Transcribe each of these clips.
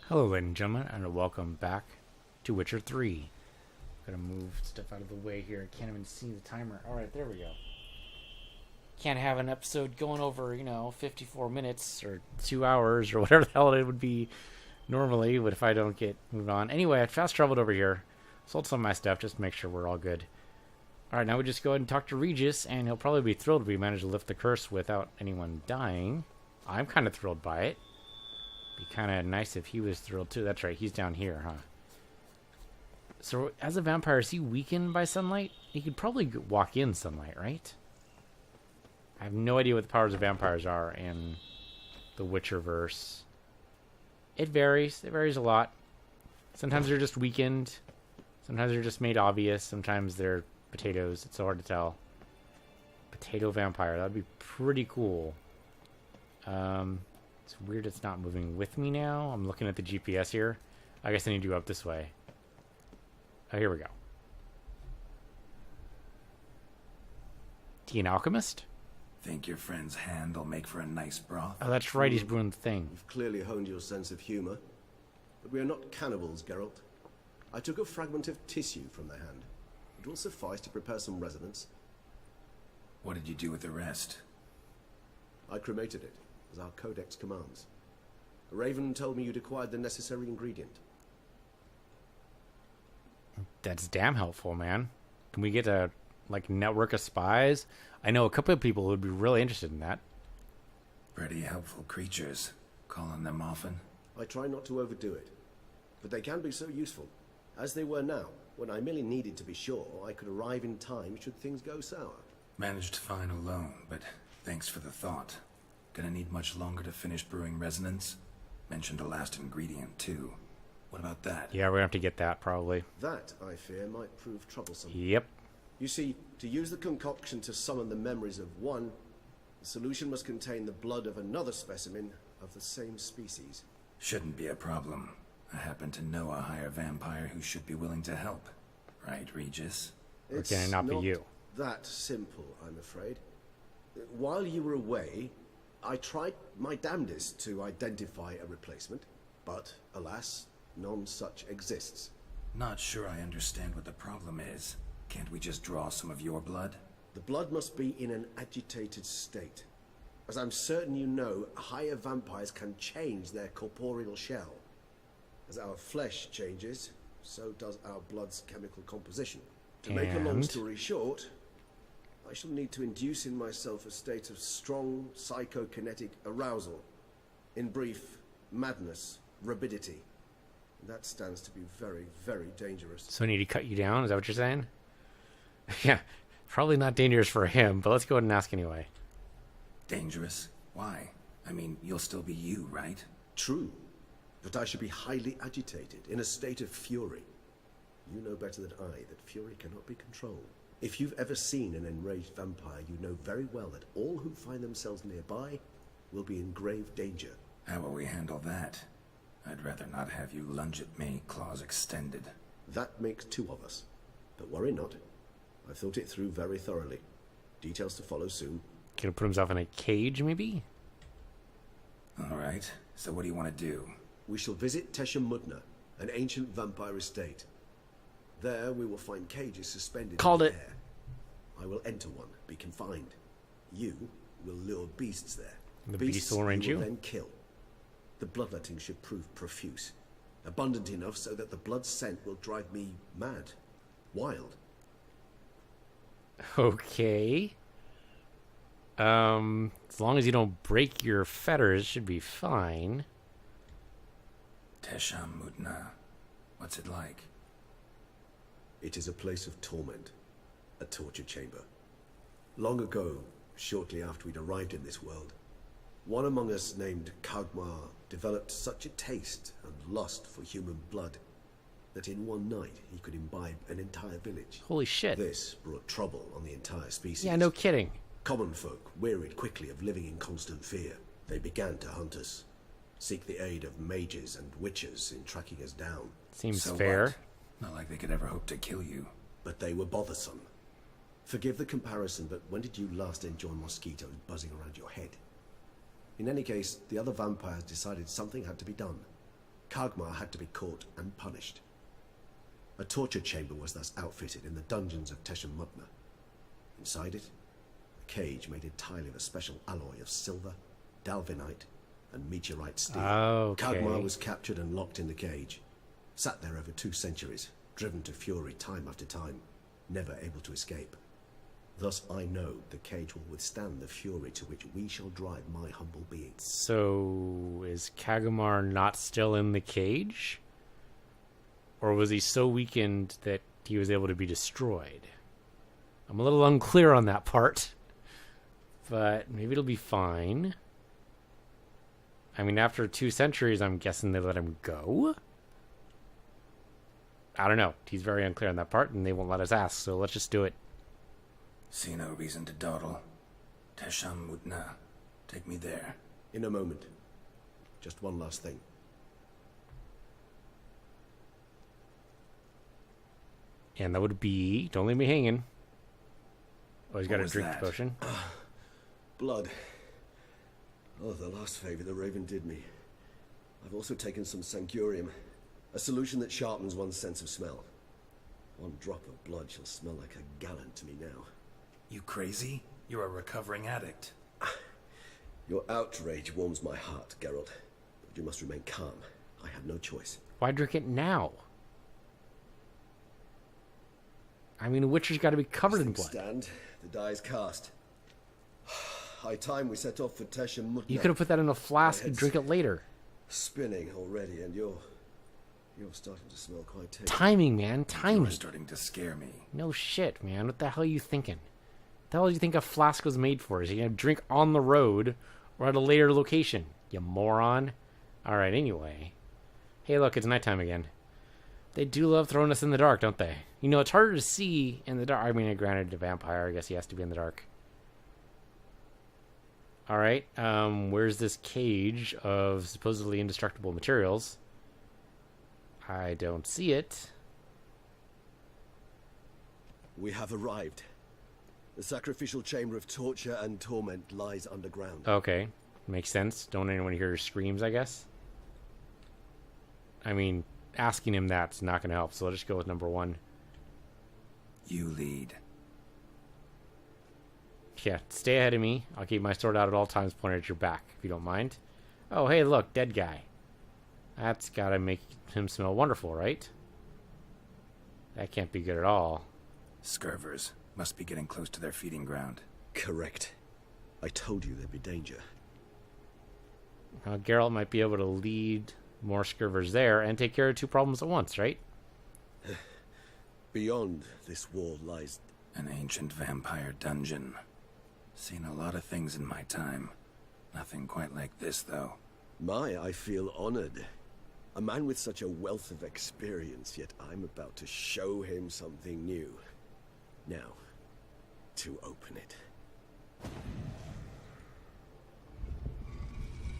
Hello, ladies and gentlemen, and welcome back to Witcher 3. Gotta move stuff out of the way here. I can't even see the timer. Alright, there we go. Can't have an episode going over, 54 minutes or 2 hours or whatever the hell it would be normally, but if I don't get moved on. Anyway, I fast traveled over here, sold some of my stuff just to make sure we're all good. Alright, now we just go ahead and talk to Regis, and he'll probably be thrilled we managed to lift the curse without anyone dying. I'm kind of thrilled by it. Be kind of nice if he was thrilled too. That's right, he's down here, huh? So, as a vampire, is he weakened by sunlight? He could probably walk in sunlight, right? I have no idea what the powers of vampires are in the Witcherverse. It varies. It varies a lot. Sometimes they're just weakened. Sometimes they're just made obvious. Sometimes they're potatoes. It's so hard to tell. Potato vampire. That'd be pretty cool. It's weird it's not moving with me now. I'm looking at the GPS here. I guess I need to go up this way. Oh, here we go. He an alchemist? Think your friend's hand will make for a nice broth? Oh, that's right. He's brewing the thing. You've clearly honed your sense of humor. But we are not cannibals, Geralt. I took a fragment of tissue from their hand. It will suffice to prepare some resonance. What did you do with the rest? I cremated it, as our codex commands. A raven told me you'd acquired the necessary ingredient. That's damn helpful, man. Can we get a network of spies? I know a couple of people who would be really interested in that. Pretty helpful creatures. Call on them often? I try not to overdo it, but they can be so useful, as they were now, when I merely needed to be sure I could arrive in time should things go sour. Managed fine alone, but thanks for the thought. Gonna need much longer to finish brewing resonance? Mentioned the last ingredient, too. What about that? Yeah, we're gonna have to get that, probably. That, I fear, might prove troublesome. Yep. You see, to use the concoction to summon the memories of one, the solution must contain the blood of another specimen of the same species. Shouldn't be a problem. I happen to know a higher vampire who should be willing to help. Right, Regis? Or can it not be you? That simple, I'm afraid. While you were away, I tried my damnedest to identify a replacement, but alas, none such exists. Not sure I understand what the problem is. Can't we just draw some of your blood? The blood must be in an agitated state. As I'm certain you know, higher vampires can change their corporeal shell. As our flesh changes, so does our blood's chemical composition. To make a long story short, I shall need to induce in myself a state of strong psychokinetic arousal. In brief, madness, rabidity. That stands to be very, very dangerous. So I need to cut you down? Is that what you're saying? Yeah, probably not dangerous for him, but let's go ahead and ask anyway. Dangerous? Why? I mean, you'll still be you, right? True, but I should be highly agitated, in a state of fury. You know better than I that fury cannot be controlled. If you've ever seen an enraged vampire, you know very well that all who find themselves nearby will be in grave danger. How will we handle that? I'd rather not have you lunge at me, claws extended. That makes two of us. But worry not. I've thought it through very thoroughly. Details to follow soon. Can he put himself in a cage, maybe? Alright, so what do you want to do? We shall visit Tesha Mudna, an ancient vampire estate. There we will find cages suspended Called in it. the air. I will enter one, be confined. You will lure beasts there. The beast will arrange you you? will then kill. The bloodletting should prove profuse. Abundant enough so that the blood scent will drive me mad. Wild. Okay. As long as you don't break your fetters, it should be fine. Tesha Mudna. What's it like? It is a place of torment. A torture chamber. Long ago, shortly after we'd arrived in this world, one among us named Kagmar developed such a taste and lust for human blood that in one night he could imbibe an entire village. Holy shit. This brought trouble on the entire species. Yeah, no kidding. Common folk wearied quickly of living in constant fear. They began to hunt us, seek the aid of mages and witches in tracking us down. Seems So fair. what? Not like they could ever hope to kill you. But they were bothersome. Forgive the comparison, but when did you last enjoy mosquitoes buzzing around your head? In any case, the other vampires decided something had to be done. Kagmar had to be caught and punished. A torture chamber was thus outfitted in the dungeons of Teshem Mutna. Inside it, a cage made entirely of a special alloy of silver, dalvinite, and meteorite steel. Okay. Kagmar was captured and locked in the cage. Sat there over 2 centuries, driven to fury time after time, never able to escape. Thus I know the cage will withstand the fury to which we shall drive my humble being. So, is Kagumar not still in the cage? Or was he so weakened that he was able to be destroyed? I'm a little unclear on that part. But maybe it'll be fine. I mean, after 2 centuries, I'm guessing they let him go? I don't know. He's very unclear on that part, and they won't let us ask, so let's just do it. See no reason to dawdle. Teshem Mutna. Take me there. In a moment. Just one last thing. And that would be... Don't leave me hanging. Oh, he's got What to was drink the that? potion. Blood. Oh, the last favor the Raven did me. I've also taken some Sancurium, a solution that sharpens one's sense of smell. 1 drop of blood shall smell like a gallon to me now. You crazy? You're a recovering addict. Your outrage warms my heart, Geralt. But you must remain calm. I have no choice. Why drink it now? I mean, a Witcher's got to be covered in Things blood. stand, the die is cast. High time we set off for Teshem Mutna. You could have put that in a flask and head's drink it later. spinning already, and you're starting to smell quite tasty. Timing, man. You're Timing. starting to scare me. No shit, man. What the hell are you thinking? What the hell do you think a flask was made for? Is you gonna drink on the road or at a later location? You moron. Alright, anyway. Hey, look, it's nighttime again. They do love throwing us in the dark, don't they? You know, it's harder to see in the dark. I mean, granted, a vampire, I guess he has to be in the dark. Alright, where's this cage of supposedly indestructible materials? I don't see it. We have arrived. The sacrificial chamber of torture and torment lies underground. Okay, makes sense. Don't anyone hear screams, I guess? I mean, asking him that's not going to help, so I'll just go with number 1. You lead. Yeah, stay ahead of me. I'll keep my sword out at all times pointed at your back, if you don't mind. Oh, hey, look, dead guy. That's got to make him smell wonderful, right? That can't be good at all. Scurvers. Must be getting close to their feeding ground. Correct. I told you there'd be danger. Geralt might be able to lead more scurvers there and take care of 2 problems at once, right? Beyond this wall lies... An ancient vampire dungeon. Seen a lot of things in my time. Nothing quite like this, though. I feel honored. A man with such a wealth of experience, yet I'm about to show him something new. Now, to open it.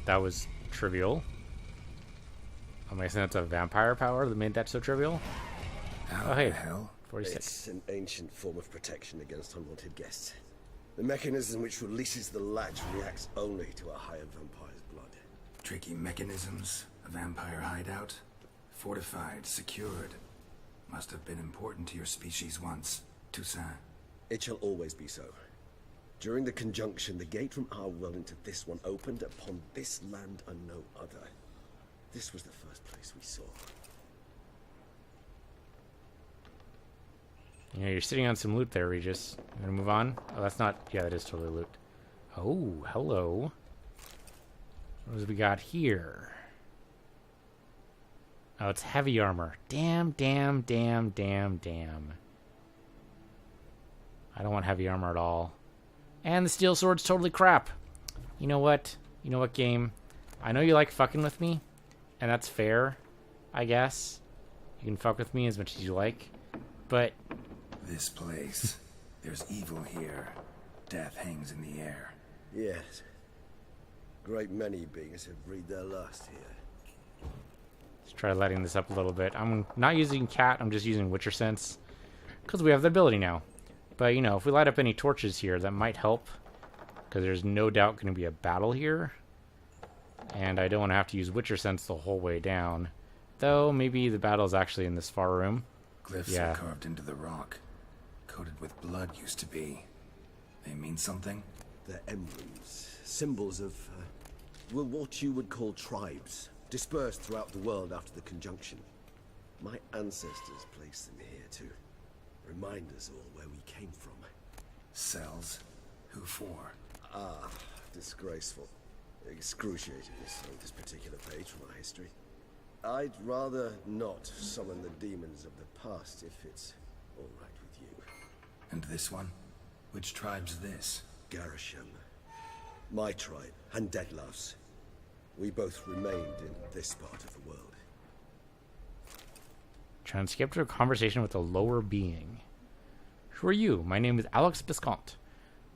That was trivial. I'm guessing that's a vampire power that made that so trivial. How Oh, hey. the hell? 46. It's an ancient form of protection against unwanted guests. The mechanism which releases the latch reacts only to a higher vampire's blood. Tricky mechanisms. A vampire hideout. Fortified, secured. Must have been important to your species once. Toussaint. It shall always be so. During the conjunction, the gate from our world into this one opened upon this land and no other. This was the first place we saw. You know, you're sitting on some loot there, Regis. You gonna move on? Oh, that's not... Yeah, that is totally loot. Oh, hello. What do we got here? Oh, it's heavy armor. Damn. I don't want heavy armor at all. And the steel sword's totally crap. You know what? You know what, game? I know you like fucking with me. And that's fair, I guess. You can fuck with me as much as you like. But... This place. There's evil here. Death hangs in the air. Yes. Great many beings have breathed their last here. let's try lighting this up a little bit. I'm not using cat, I'm just using Witcher Sense. Because we have the ability now. But, you know, if we light up any torches here, that might help. Because there's no doubt going to be a battle here. And I don't want to have to use Witcher Sense the whole way down. though. Maybe the battle's actually in this far room. Glyphs Yeah. are carved into the rock. Coated with blood used to be. They mean something? They're emblems, symbols of, well, what you would call tribes, dispersed throughout the world after the conjunction. My ancestors placed them here to remind us all where we came from. Cells? Who for? Ah, disgraceful. Excruciating this particular page from our history. I'd rather not summon the demons of the past if it's all right with you. And this one? Which tribe's this? Garisham. My tribe, and Deadlove's. We both remained in this part of the world. Transcript a conversation with a lower being. Who are you? My name is Alex Biscont.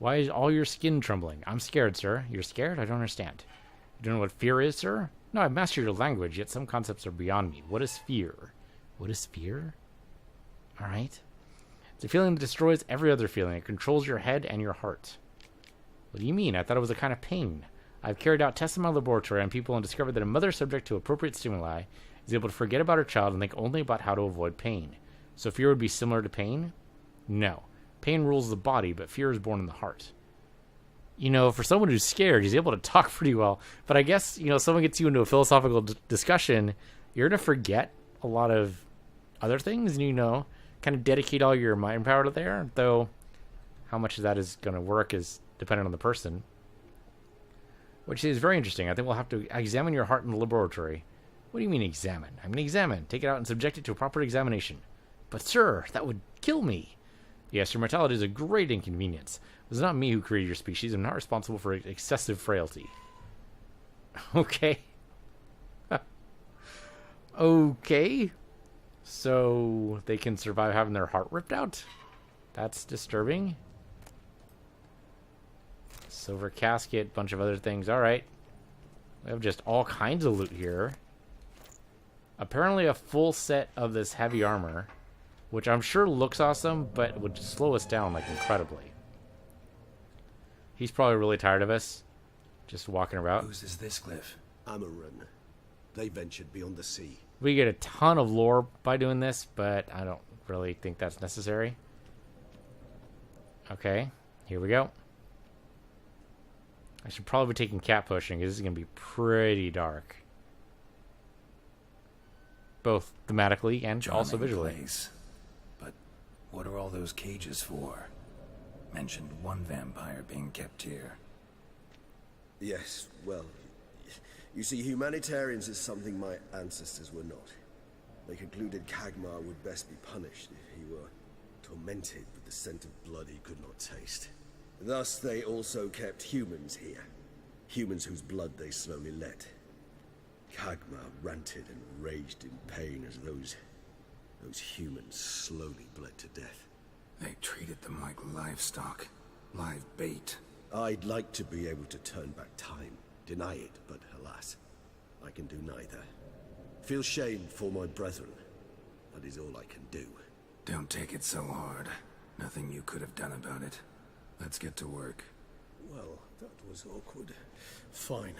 Why is all your skin trembling? I'm scared, sir. You're scared? I don't understand. You don't know what fear is, sir? No, I've mastered your language, yet some concepts are beyond me. What is fear? What is fear? Alright. It's a feeling that destroys every other feeling. It controls your head and your heart. What do you mean? I thought it was a kind of pain. I've carried out tests in my laboratory on people and discovered that a mother subject to appropriate stimuli is able to forget about her child and think only about how to avoid pain. So fear would be similar to pain? No. Pain rules the body, but fear is born in the heart. You know, for someone who's scared, he's able to talk pretty well. But I guess, you know, someone gets you into a philosophical discussion, you're going to forget a lot of other things and, you know, kind of dedicate all your mind power to there. Though, how much of that is going to work is dependent on the person. Which is very interesting. I think we'll have to examine your heart in the laboratory. What do you mean examine? I mean examine. Take it out and subject it to a proper examination. But sir, that would kill me. Yes, your mortality is a great inconvenience. It was not me who created your species. I'm not responsible for excessive frailty. Okay. Okay. So they can survive having their heart ripped out? That's disturbing. Silver casket, bunch of other things. Alright. We have just all kinds of loot here. Apparently a full set of this heavy armor, which I'm sure looks awesome, but would slow us down, like, incredibly. He's probably really tired of us, just walking about. Whose is this glyph? Amaran. They ventured beyond the sea. We get a ton of lore by doing this, but I don't really think that's necessary. Okay, here we go. I should probably be taking cat pushing, because this is going to be pretty dark. Both thematically and also Charming visually. place. But what are all those cages for? Mentioned one vampire being kept here. Yes, well, you see, humanitarians is something my ancestors were not. They concluded Kagmar would best be punished if he were tormented with the scent of blood he could not taste. Thus, they also kept humans here. Humans whose blood they slowly let. Kagmar ranted and raged in pain as those humans slowly bled to death. They treated them like livestock. Live bait. I'd like to be able to turn back time, deny it, but alas, I can do neither. Feel shame for my brethren. That is all I can do. Don't take it so hard. Nothing you could have done about it. Let's get to work. Well, that was awkward. Fine.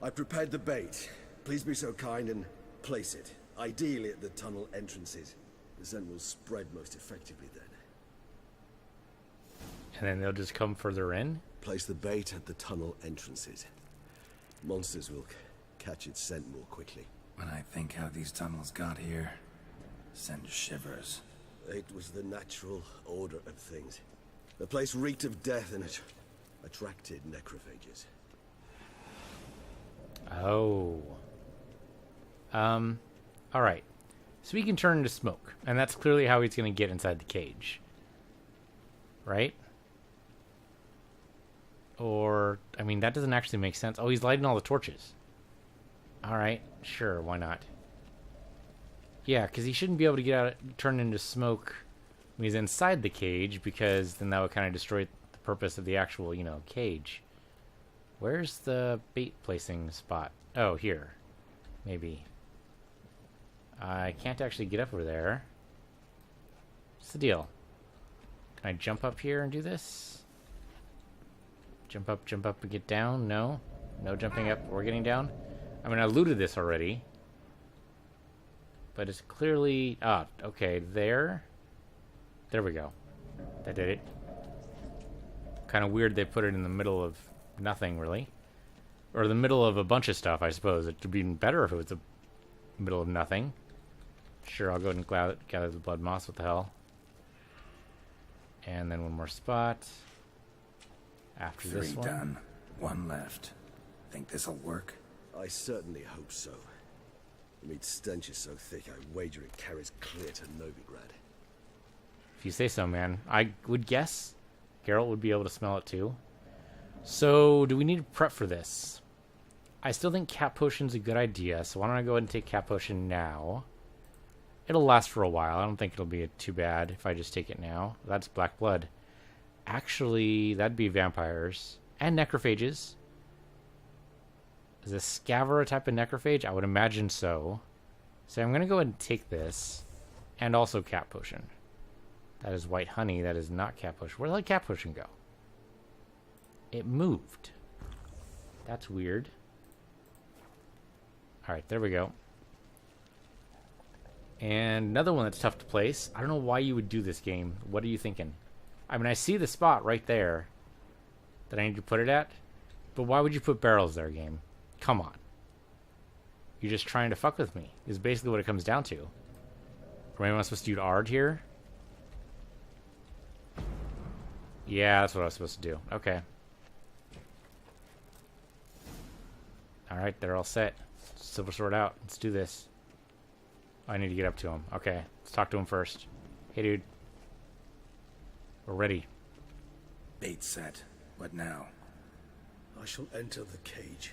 I prepared the bait. Please be so kind and place it, ideally at the tunnel entrances. The scent will spread most effectively then. And then they'll just come further in? Place the bait at the tunnel entrances. Monsters will catch its scent more quickly. When I think how these tunnels got here, sends shivers. It was the natural order of things. The place reeked of death and it attracted necrophages. Oh. Alright. So he can turn into smoke. And that's clearly how he's going to get inside the cage. Right? Or, I mean, that doesn't actually make sense. Oh, he's lighting all the torches. Alright, sure, why not? Yeah, because he shouldn't be able to get out, turn into smoke when he's inside the cage, because then that would kind of destroy the purpose of the actual, you know, cage. Where's the bait placing spot? Oh, here. Maybe. I can't actually get up over there. What's the deal? Can I jump up here and do this? Jump up and get down? No? No jumping up or getting down? I mean, I looted this already. but it's clearly... Ah, okay, there. There we go. That did it. Kind of weird they put it in the middle of nothing, really. Or the middle of a bunch of stuff, I suppose. It would be even better if it was the middle of nothing. Sure, I'll go ahead and gather the blood moss. What the hell? And then one more spot. After this one. 3 done. 1 left. Think this'll work? I certainly hope so. The meat stench is so thick, I wager it carries clear to Novigrad. If you say so, man. I would guess Geralt would be able to smell it too. So, do we need to prep for this? I still think cat potion's a good idea, so why don't I go ahead and take cat potion now? It'll last for a while. I don't think it'll be too bad if I just take it now. That's black blood. Actually, that'd be vampires. And necrophages. Is a scaver a type of necrophage? I would imagine so. So I'm going to go ahead and take this. And also cat potion. That is white honey. That is not cat potion. Where did the cat potion go? It moved. That's weird. Alright, there we go. And another one that's tough to place. I don't know why you would do this game. What are you thinking? I mean, I see the spot right there that I need to put it at. But why would you put barrels there, game? Come on. You're just trying to fuck with me. Is basically what it comes down to. Or maybe I'm supposed to do Ard here? Yeah, that's what I was supposed to do. Okay. Alright, they're all set. Silver sword out. Let's do this. I need to get up to him. Okay, let's talk to him first. Hey, dude. We're ready. Bait set. What now? I shall enter the cage.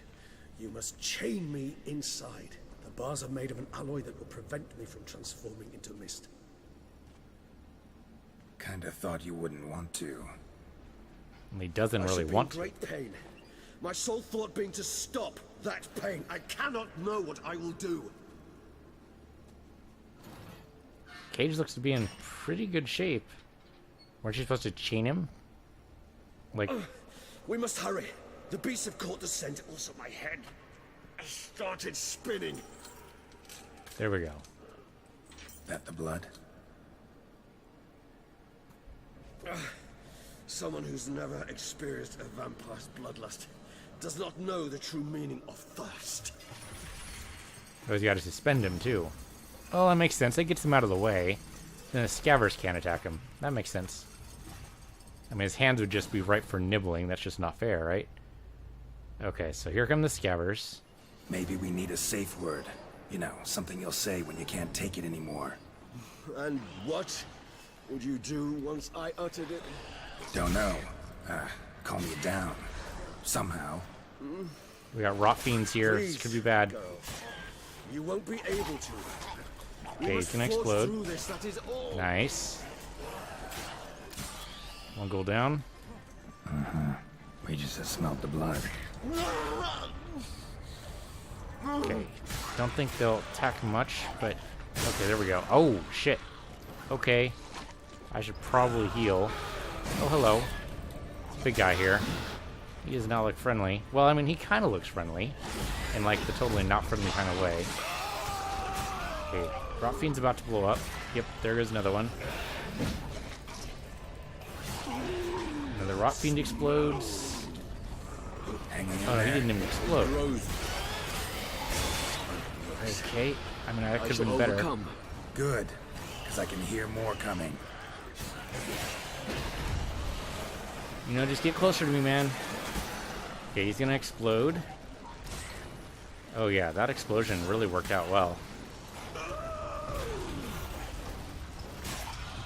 You must chain me inside. The bars are made of an alloy that will prevent me from transforming into mist. Kinda thought you wouldn't want to. And he doesn't really want to. Great pain. My sole thought being to stop that pain. I cannot know what I will do. Cage looks to be in pretty good shape. Weren't you supposed to chain him? Like... We must hurry. The beasts have caught the scent. Also my head has started spinning. There we go. That the blood? Someone who's never experienced a vampire's bloodlust does not know the true meaning of thirst. Oh, you gotta suspend him, too. Well, that makes sense. That gets him out of the way. Then the scavers can't attack him. That makes sense. I mean, his hands would just be ripe for nibbling. That's just not fair, right? Okay, so here come the scavers. Maybe we need a safe word. You know, something you'll say when you can't take it anymore. And what would you do once I uttered it? Don't know. Calm you down. Somehow. We got rot fiends here. Please, This could be bad. girl. You won't be able to. Okay, he's gonna explode. This, that is all. Nice. One goal down. Regis has smelled the blood. Okay. Don't think they'll attack much, but... Okay, there we go. Oh, shit. Okay. I should probably heal. Oh, hello. Big guy here. He does not look friendly. Well, I mean, he kind of looks friendly. In, like, the totally not friendly kind of way. Okay. Rot Fiend's about to blow up. Yep, there is another one. Another Rot Fiend explodes. Hanging in Oh, no, he there. didn't even explode. Okay. I mean, that could have been better. Good, because I can hear more coming. You know, just get closer to me, man. Okay, he's gonna explode. Oh yeah, that explosion really worked out well.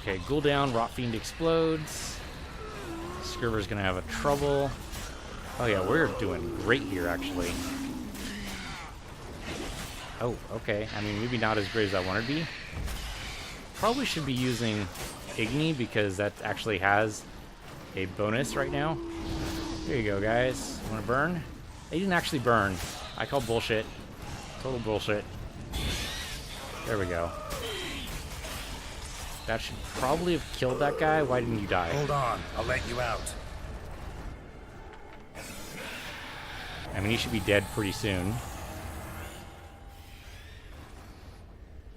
Okay, Ghoul down, Rot Fiend explodes. Scriver's gonna have a trouble. Oh yeah, we're doing great here, actually. Oh, okay. I mean, maybe not as great as I want to be. Probably should be using Igni because that actually has a bonus right now. Here you go, guys. Want to burn? They didn't actually burn. I call bullshit. Total bullshit. There we go. That should probably have killed that guy. Why didn't you die? Hold on, I'll let you out. I mean, he should be dead pretty soon.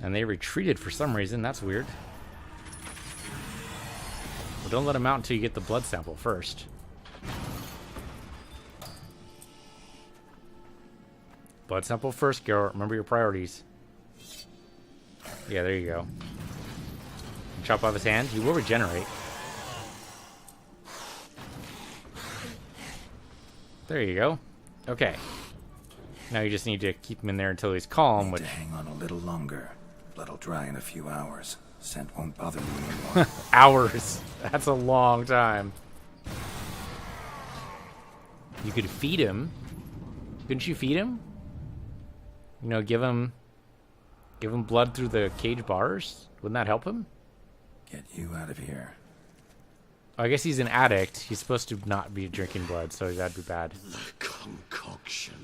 And they retreated for some reason. That's weird. Well, don't let them out until you get the blood sample first. Blood sample first, Geralt. Remember your priorities. Yeah, there you go. Chop off his hand. He will regenerate. There you go. Okay. Now you just need to keep him in there until he's calm. Need Which to hang on a little longer. Blood'll dry in a few hours. Scent won't bother you anymore. hours. That's a long time. You could feed him. Couldn't you feed him? You know, give him blood through the cage bars. Wouldn't that help him? Get you out of here. I guess he's an addict. He's supposed to not be drinking blood, so that'd be bad. The concoction.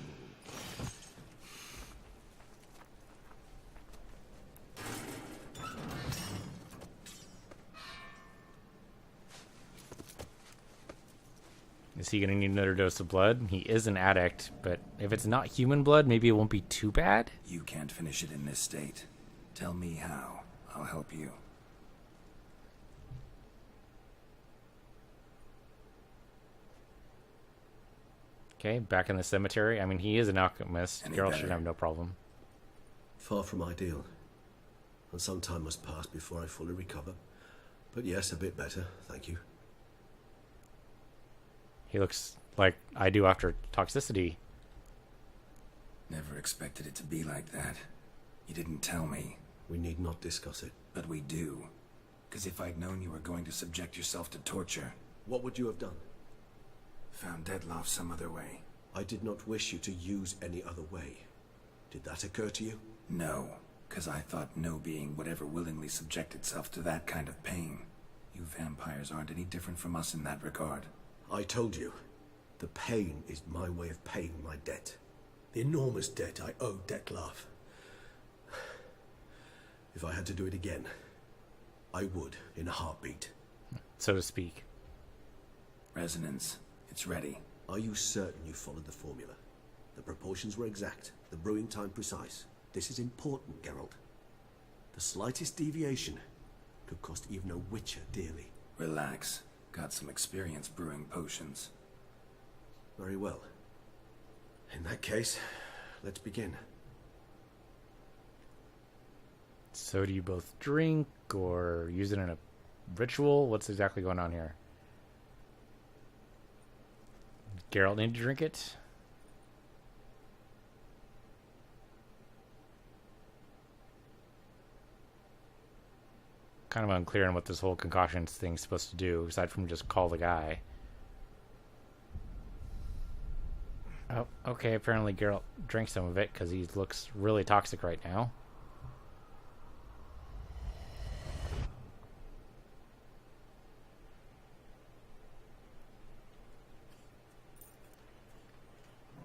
Is he going to need another dose of blood? He is an addict, but if it's not human blood, maybe it won't be too bad? You can't finish it in this state. Tell me how. I'll help you. Okay, back in the cemetery. I mean, he is an alchemist. Any Geralt better? should have no problem. Far from ideal. And some time must pass before I fully recover. But yes, a bit better, thank you. He looks like I do after toxicity. Never expected it to be like that. You didn't tell me. We need not discuss it. But we do. Because if I'd known you were going to subject yourself to torture, What would you have done? found Dettlaff some other way. I did not wish you to use any other way. Did that occur to you? No, because I thought no being would ever willingly subject itself to that kind of pain. You vampires aren't any different from us in that regard. I told you, the pain is my way of paying my debt. The enormous debt I owe Dettlaff. If I had to do it again, I would in a heartbeat. So to speak. Resonance. It's ready. Are you certain you followed the formula? The proportions were exact, the brewing time precise. This is important, Geralt. The slightest deviation could cost even a witcher dearly. Relax. Got some experience brewing potions. Very well. In that case, let's begin. So do you both drink or use it in a ritual? What's exactly going on here? Geralt need to drink it? Kind of unclear on what this whole concoctions thing's supposed to do, aside from just call the guy. Oh, okay, apparently Geralt drank some of it, because he looks really toxic right now.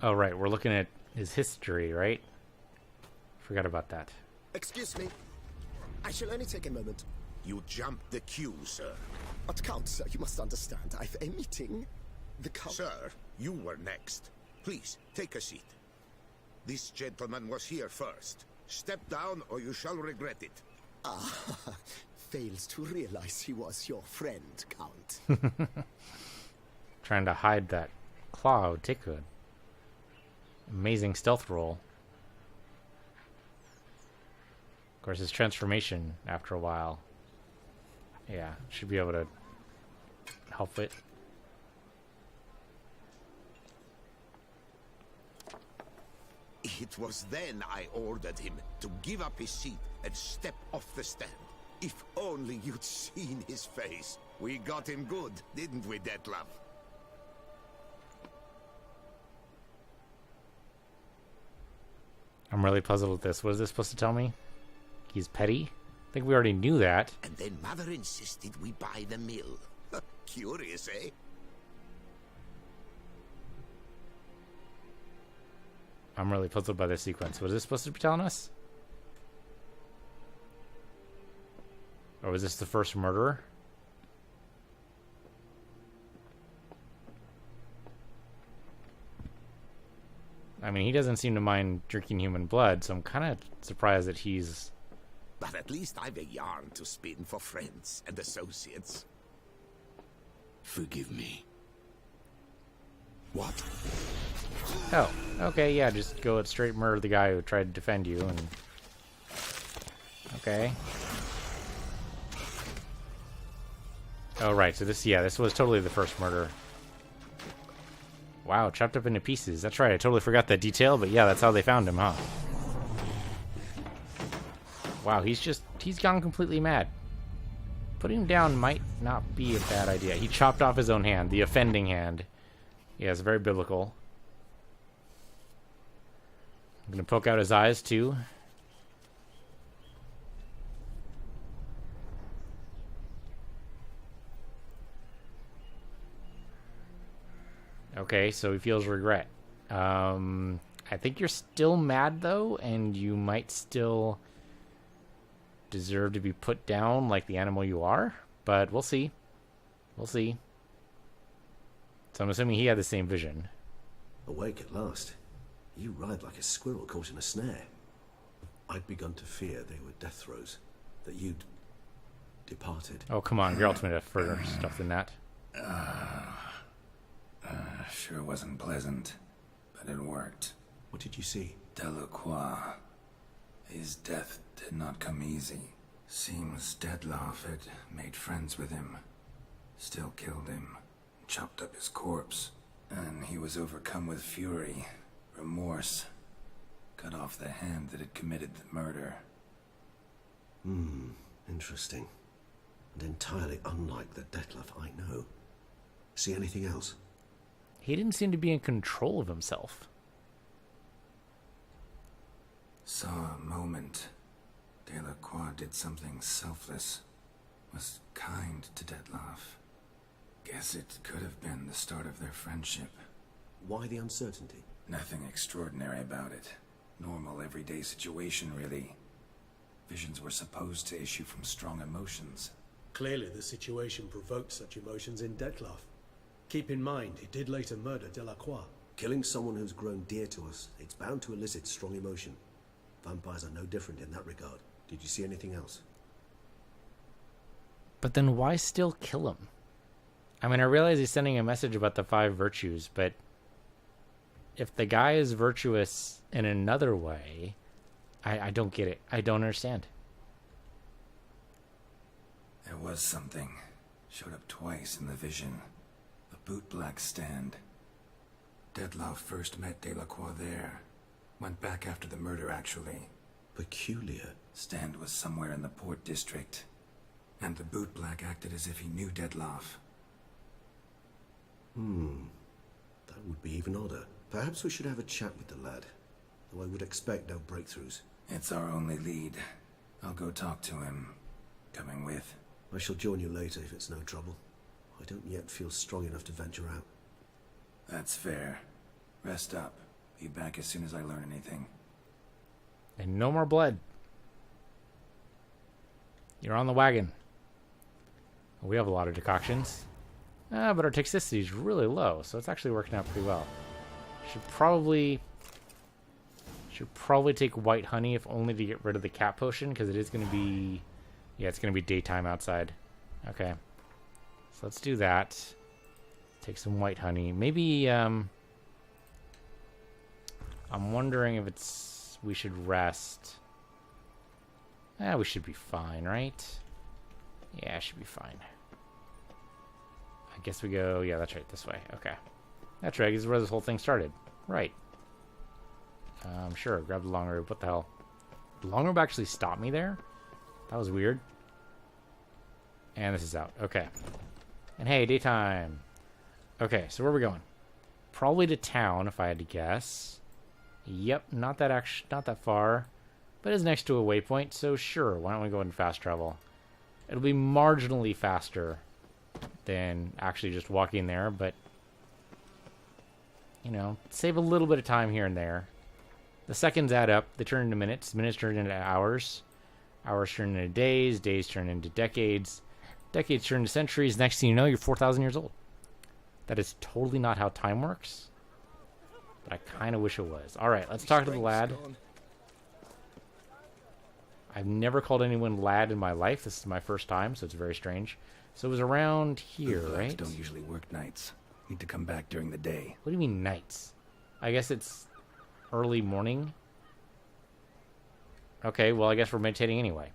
Oh, right, we're looking at his history, right? Forgot about that. Excuse me. I shall only take a moment. You jumped the queue, sir. But Count, sir, you must understand. I've a meeting. The Count... Sir, you were next. Please, take a seat. This gentleman was here first. Step down or you shall regret it. Ah, fails to realize he was your friend, Count. Trying to hide that claw would take an amazing stealth roll. Of course, his transformation after a while. Yeah, should be able to help it. It was then I ordered him to give up his seat and step off the stand. If only you'd seen his face. We got him good, didn't we, Dettlaff? I'm really puzzled with this. What is this supposed to tell me? He's petty? I think we already knew that. And then Mother insisted we buy the mill. Curious, eh? I'm really puzzled by this sequence. What is this supposed to be telling us? Or was this the first murderer? I mean, he doesn't seem to mind drinking human blood, so I'm kind of surprised that he's But at least I've a yarn to spin for friends and associates. Forgive me. What? Oh, okay, yeah, just go and straight murder the guy who tried to defend you, and... Okay. Oh, right, so this was totally the first murder. Wow, chopped up into pieces. That's right, I totally forgot that detail, but yeah, that's how they found him, huh? Wow, he's gone completely mad. Putting him down might not be a bad idea. He chopped off his own hand, the offending hand. Yeah, it's very biblical. I'm gonna poke out his eyes, too. Okay, so he feels regret. I think you're still mad, though, and you might still deserve to be put down like the animal you are, but we'll see. We'll see. So I'm assuming he had the same vision. Awake at last. You ride like a squirrel caught in a snare. I'd begun to fear they were death throes, that you'd departed. Oh, come on, Geralt's made a further stuff than that. Sure wasn't pleasant, but it worked. What did you see? Delacroix. His death did not come easy. Seems Dettlaff had made friends with him. Still killed him. Chopped up his corpse. And he was overcome with fury, remorse. Cut off the hand that had committed the murder. Interesting. And entirely unlike the Dettlaff I know. See anything else? He didn't seem to be in control of himself. Saw a moment. Delacroix did something selfless. Was kind to Dettlaff. Guess it could have been the start of their friendship. Why the uncertainty? Nothing extraordinary about it. Normal, everyday situation, really. Visions were supposed to issue from strong emotions. Clearly the situation provoked such emotions in Dettlaff. Keep in mind, he did later murder Delacroix. Killing someone who's grown dear to us, it's bound to elicit strong emotion. Vampires are no different in that regard. Did you see anything else? But then why still kill him? I mean, I realize he's sending a message about the 5 virtues, but if the guy is virtuous in another way, I don't get it. I don't understand. There was something. Showed up twice in the vision. The bootblack stand. Dettlaff first met Delacroix there. Went back after the murder, actually. Peculiar. Stand was somewhere in the Port District. And the bootblack acted as if he knew Dettlaff. That would be even odder. Perhaps we should have a chat with the lad. Though I would expect no breakthroughs. It's our only lead. I'll go talk to him. Coming with. I shall join you later if it's no trouble. I don't yet feel strong enough to venture out. That's fair. Rest up. Be back as soon as I learn anything. And no more blood. You're on the wagon. We have a lot of decoctions. But our toxicity is really low, so it's actually working out pretty well. Should probably take white honey, if only to get rid of the cat potion, because it is going to be... Yeah, it's going to be daytime outside. Okay. So let's do that. Take some white honey. Maybe, I'm wondering if it's... We should rest. We should be fine, right? Yeah, should be fine. I guess we go... Yeah, that's right, this way. Okay. That's right, this is where this whole thing started. Right. Sure, grab the long rope. What the hell? The long rope actually stopped me there? That was weird. And this is out. Okay. And hey, daytime. Okay, so where are we going? Probably to town, if I had to guess. Yep, not that far. But it's next to a waypoint, so sure, why don't we go ahead and fast travel? It'll be marginally faster than actually just walking there, but... You know, save a little bit of time here and there. The seconds add up. They turn into minutes. Minutes turn into hours. Hours turn into days. Days turn into decades. Decades turn into centuries. Next thing you know, you're 4,000 years old. That is totally not how time works. But I kind of wish it was. All right, let's talk to the lad. I've never called anyone lad in my life. This is my first time, so it's very strange. So it was around here, Blacks right? don't usually work nights. Need to come back during the day. What do you mean nights? I guess it's early morning. Okay, well, I guess we're meditating anyway.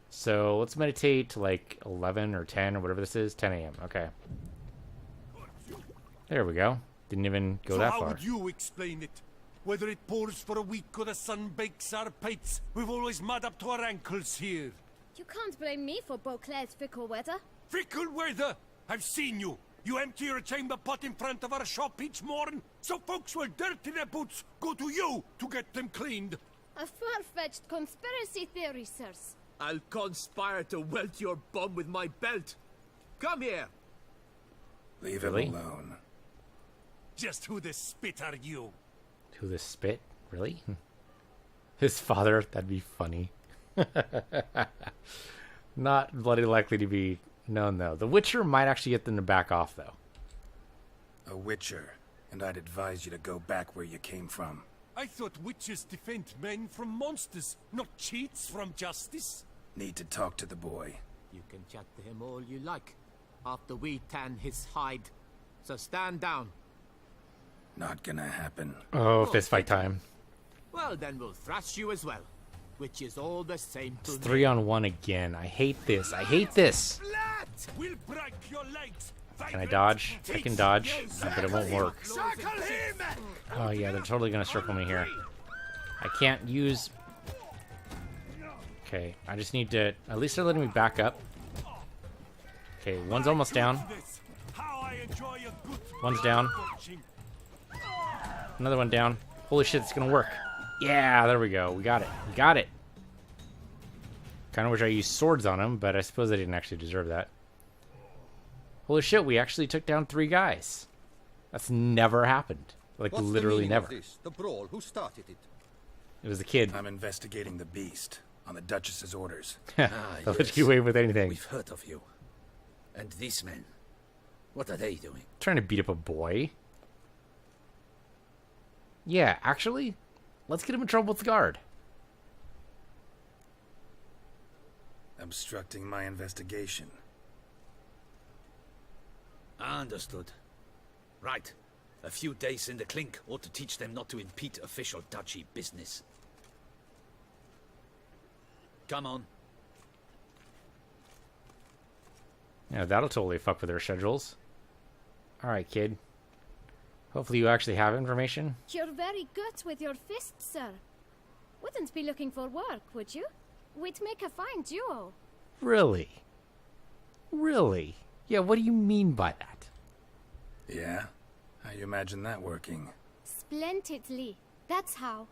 So let's meditate to like 11 or 10 or whatever this is. 10 a.m. Okay. There we go. Didn't even go that how far. would you explain it? Whether it pours for a week or the sun bakes our pates, we've always mud up to our ankles here. You can't blame me for Beauclair's fickle weather. Fickle weather! I've seen you. You empty your chamber pot in front of our shop each morn, so folks will dirty their boots go to you to get them cleaned. A far-fetched conspiracy theory, sirs. I'll conspire to welt your bum with my belt. Come here. Leave Really? it alone. Just who the spit are you? Who the spit? Really? His father? That'd be funny. Not bloody likely to be known, though. The Witcher might actually get them to back off, though. A witcher, and I'd advise you to go back where you came from. I thought witches defend men from monsters, not cheats from justice. Need to talk to the boy. You can chat to him all you like, after we tan his hide. So stand down. Not gonna happen. Oh, fist fight time. Well, then we'll thrash you as well, which is all the same to It's me. 3-on-1 again. I hate this. I hate this. We'll break your legs. Can I dodge? I can dodge, but it won't work. Circle him! Oh, yeah, they're totally going to circle me here. I can't use... Okay, I just need to... At least they're letting me back up. Okay, one's almost down. How I enjoy a good One's down. Another one down. Holy shit, it's going to work. Yeah, there we go. We got it. We got it. Kind of wish I used swords on him, but I suppose I didn't actually deserve that. Holy shit, we actually took down 3 guys. That's never happened. Like, What's literally the never. Of this? The brawl, who started it? It was the kid. I'm investigating the beast on the Duchess's orders. They'll let you away with anything. We've heard of you. And these men, what are they doing? Trying to beat up a boy. Yeah, actually, let's get him in trouble with the guard. Obstructing my investigation. Understood. Right. A few days in the clink ought to teach them not to impede official duchy business. Come on. Yeah, that'll totally fuck with their schedules. Alright, kid. Hopefully you actually have information. You're very good with your fists, sir. Wouldn't be looking for work, would you? We'd make a fine duo. Really? Really? Yeah, what do you mean by that? Yeah? How you imagine that working? Splendidly. That's how.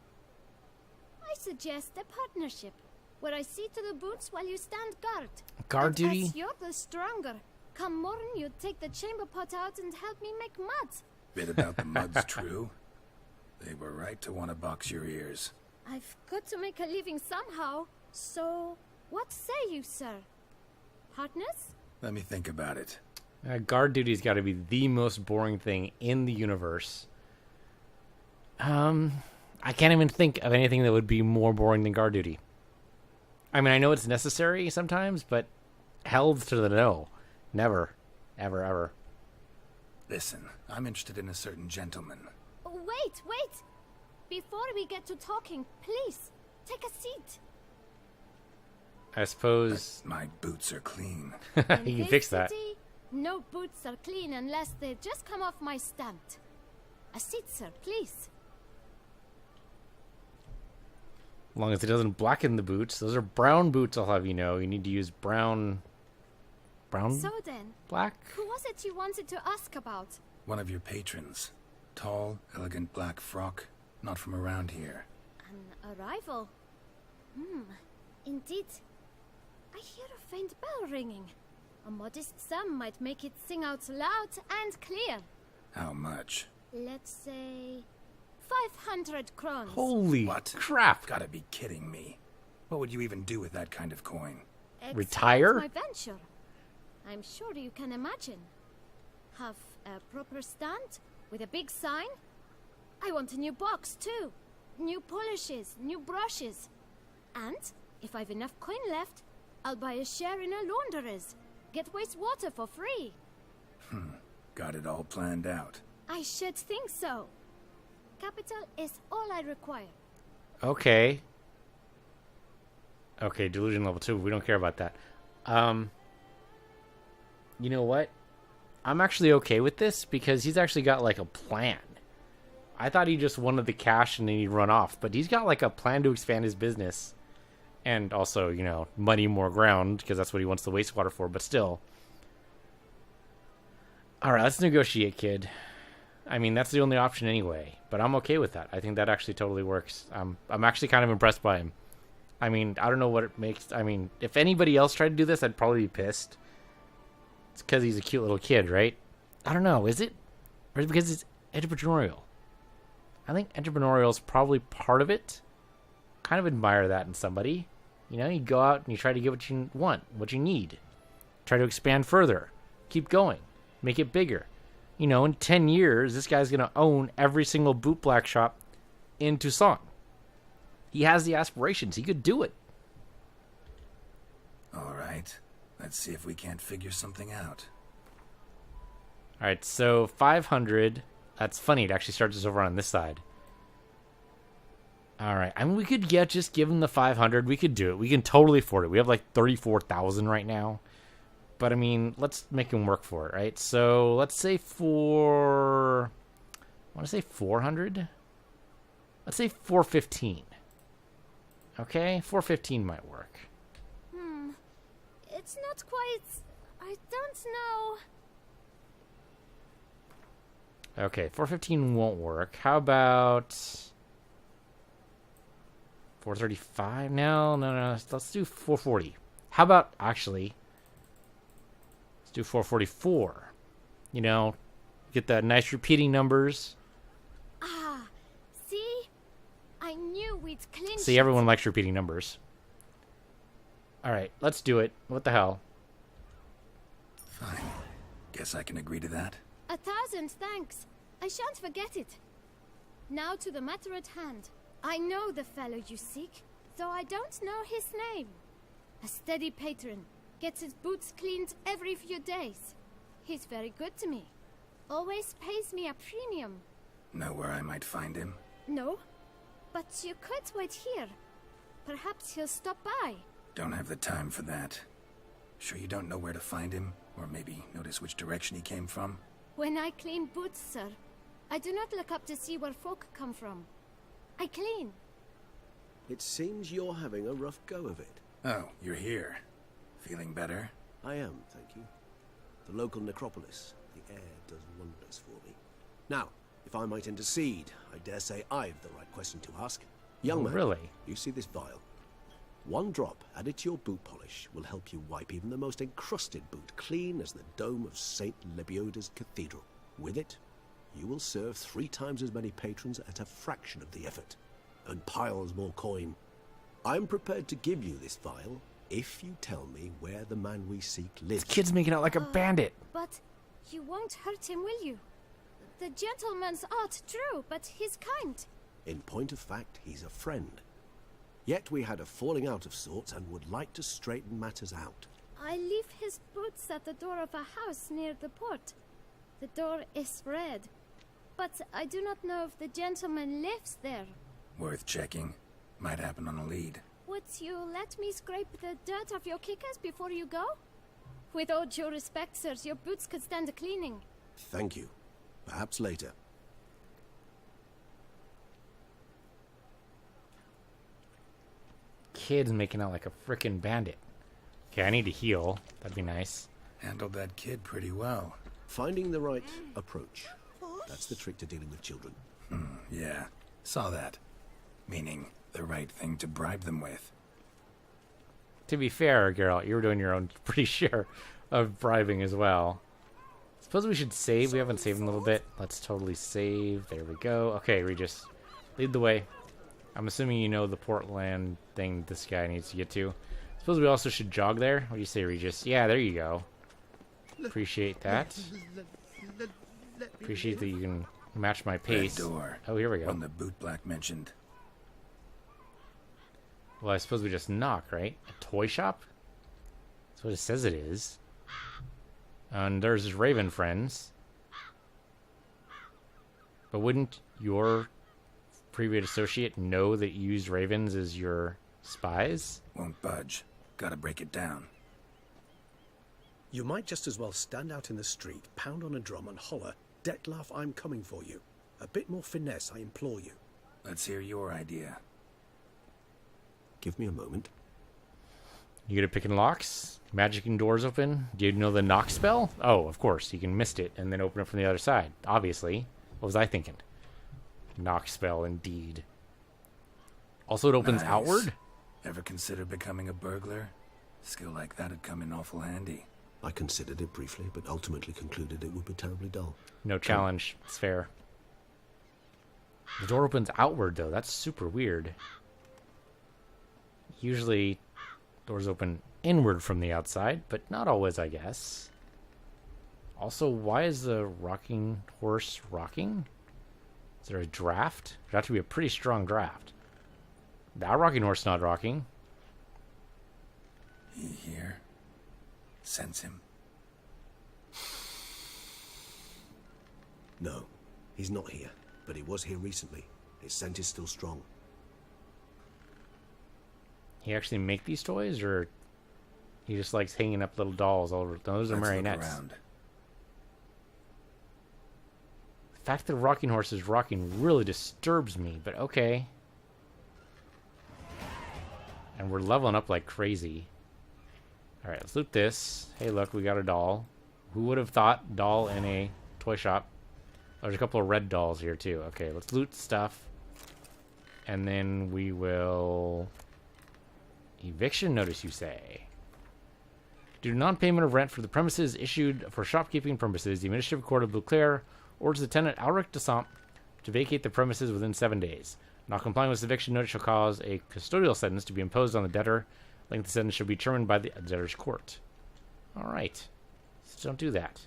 I suggest a partnership, where I see to the boots while you stand guard. Guard And duty? as you're the stronger, come morn you take the chamber pot out and help me make mud. Bit about the mud's true. They were right to want to box your ears. I've got to make a living somehow, so what say you, sir? Partners? Let me think about it. Guard duty's got to be the most boring thing in the universe. I can't even think of anything that would be more boring than guard duty. I mean, I know it's necessary sometimes, but hell's to the no. Never. Ever, ever. Listen, I'm interested in a certain gentleman. Wait, wait! Before we get to talking, please, take a seat. I suppose My boots are clean. you In can this fix that. city, no boots are clean unless they just come off my stand. A seat, sir, please. As long as it doesn't blacken the boots. Those are brown boots, I'll have you know. You need to use brown... Brown? So then, Black? who was it you wanted to ask about? One of your patrons. Tall, elegant black frock. Not from around here. An arrival? Indeed. I hear a faint bell ringing. A modest sum might make it sing out loud and clear. How much? Let's say 500 crowns. Holy What? crap. Gotta be kidding me. What would you even do with that kind of coin? Expand Retire? my venture. I'm sure you can imagine. Have a proper stand with a big sign. I want a new box too. New polishes, new brushes. And If I've enough coin left, I'll buy a share in a launderer's. Get wastewater for free. Got it all planned out. I should think so. Capital is all I require. Okay. Okay, delusion level 2. We don't care about that. You know what? I'm actually okay with this because he's actually got like a plan. I thought he just wanted the cash and then he'd run off, but he's got like a plan to expand his business and also, you know, muddy more ground because that's what he wants the wastewater for, but still. All right, let's negotiate, kid. I mean, that's the only option anyway, but I'm okay with that. I think that actually totally works. I'm actually kind of impressed by him. I mean, I don't know what it makes. I mean, if anybody else tried to do this, I'd probably be pissed. It's because he's a cute little kid, right? I don't know. Is it? Or is it because it's entrepreneurial? I think entrepreneurial is probably part of it. Kind of admire that in somebody. You know, you go out and you try to get what you want, what you need. Try to expand further. Keep going. Make it bigger. You know, in 10 years, this guy's going to own every single bootblack shop in Tucson. He has the aspirations. He could do it. All right. Let's see if we can't figure something out. All right, so 500. That's funny. It actually starts us over on this side. All right. I mean, we could just give him the 500. We could do it. We can totally afford it. We have like 34,000 right now. But, I mean, let's make him work for it, right? So, let's say I want to say 400? Let's say 415. Okay? 415 might work. It's not quite... I don't know... Okay, 415 won't work. How about 435? No. Let's do 440. How about, actually, let's do 444. You know, get that nice repeating numbers. Ah, see? I knew we'd clinch. See, everyone likes repeating numbers. All right, let's do it. What the hell? Fine. Guess I can agree to that. 1,000 thanks. I shan't forget it. Now to the matter at hand. I know the fellow you seek, though I don't know his name. A steady patron. Gets his boots cleaned every few days. He's very good to me. Always pays me a premium. Know where I might find him? No, but you could wait here. Perhaps he'll stop by. Don't have the time for that. Sure you don't know where to find him? Or maybe notice which direction he came from? When I clean boots, sir, I do not look up to see where folk come from. I clean. It seems you're having a rough go of it. Oh, you're here. Feeling better? I am, thank you. The local necropolis. The air does wonders for me. Now, if I might intercede, I dare say I've the right question to ask. Young man, really? You see this vial? One drop added to your boot polish will help you wipe even the most encrusted boot clean as the dome of St. Lebioda's Cathedral. With it, you will serve 3 times as many patrons at a fraction of the effort, and piles more coin. I'm prepared to give you this vial if you tell me where the man we seek lives. This kid's making out like a bandit. But you won't hurt him, will you? The gentleman's art, true, but he's kind. In point of fact, he's a friend. Yet we had a falling out of sorts and would like to straighten matters out. I leave his boots at the door of a house near the port. The door is red, but I do not know if the gentleman lives there. Worth checking. Might happen on a lead. Would you let me scrape the dirt off your kickers before you go? With all due respect, sirs, your boots could stand a cleaning. Thank you. Perhaps later. Kid's making out like a frickin' bandit. Okay, I need to heal. That'd be nice. Handled that kid pretty well. Finding the right approach. That's the trick to dealing with children. Yeah. Saw that. Meaning, the right thing to bribe them with. To be fair, Geralt, you were doing your own pretty share of bribing as well. Suppose we should save. We haven't saved in a little bit. Let's totally save. There we go. Okay, Regis. Lead the way. I'm assuming you know the Portland thing this guy needs to get to. Suppose we also should jog there. What do you say, Regis? Yeah, there you go. Appreciate that. Appreciate that you can match my pace. Red door. Oh, here we go. One the bootblack mentioned. Well, I suppose we just knock, right? A toy shop? That's what it says it is. And there's his raven friends. But wouldn't your previous associate know that you use ravens as your spies? Won't budge. Gotta break it down. You might just as well stand out in the street, pound on a drum and holler, "Dettlaff, I'm coming for you." A bit more finesse, I implore you. Let's hear your idea. Give me a moment. You good at picking locks? Magicking doors open? Do you know the knock spell? Oh, of course. You can mist it and then open it from the other side. Obviously. What was I thinking? Knock spell, indeed. Also, it opens Nice. outward? Ever consider becoming a burglar? Skill like that'd come in awful handy. I considered it briefly, but ultimately concluded it would be terribly dull. No challenge. It's fair. The door opens outward, though. That's super weird. Usually, doors open inward from the outside, but not always, I guess. Also, why is the rocking horse rocking? Is there a draft? There'd have to be a pretty strong draft. That rocking horse not rocking. He here? Sense him. No, he's not here, but he was here recently. His scent is still strong. He actually make these toys, or he just likes hanging up little dolls all over? Those are Let's look marionettes. around. The fact that the rocking horse is rocking really disturbs me, but okay. And we're leveling up like crazy. Alright, let's loot this. Hey, look, we got a doll. Who would have thought doll in a toy shop? There's a couple of red dolls here, too. Okay, let's loot stuff. And then we will... Eviction notice, you say? Due to non-payment of rent for the premises issued for shopkeeping purposes, the Administrative Court of Beauclair orders the tenant Alric de Samp to vacate the premises within 7 days. Not complying with this eviction notice shall cause a custodial sentence to be imposed on the debtor. Length of the sentence shall be determined by the debtor's court. Alright. So don't do that.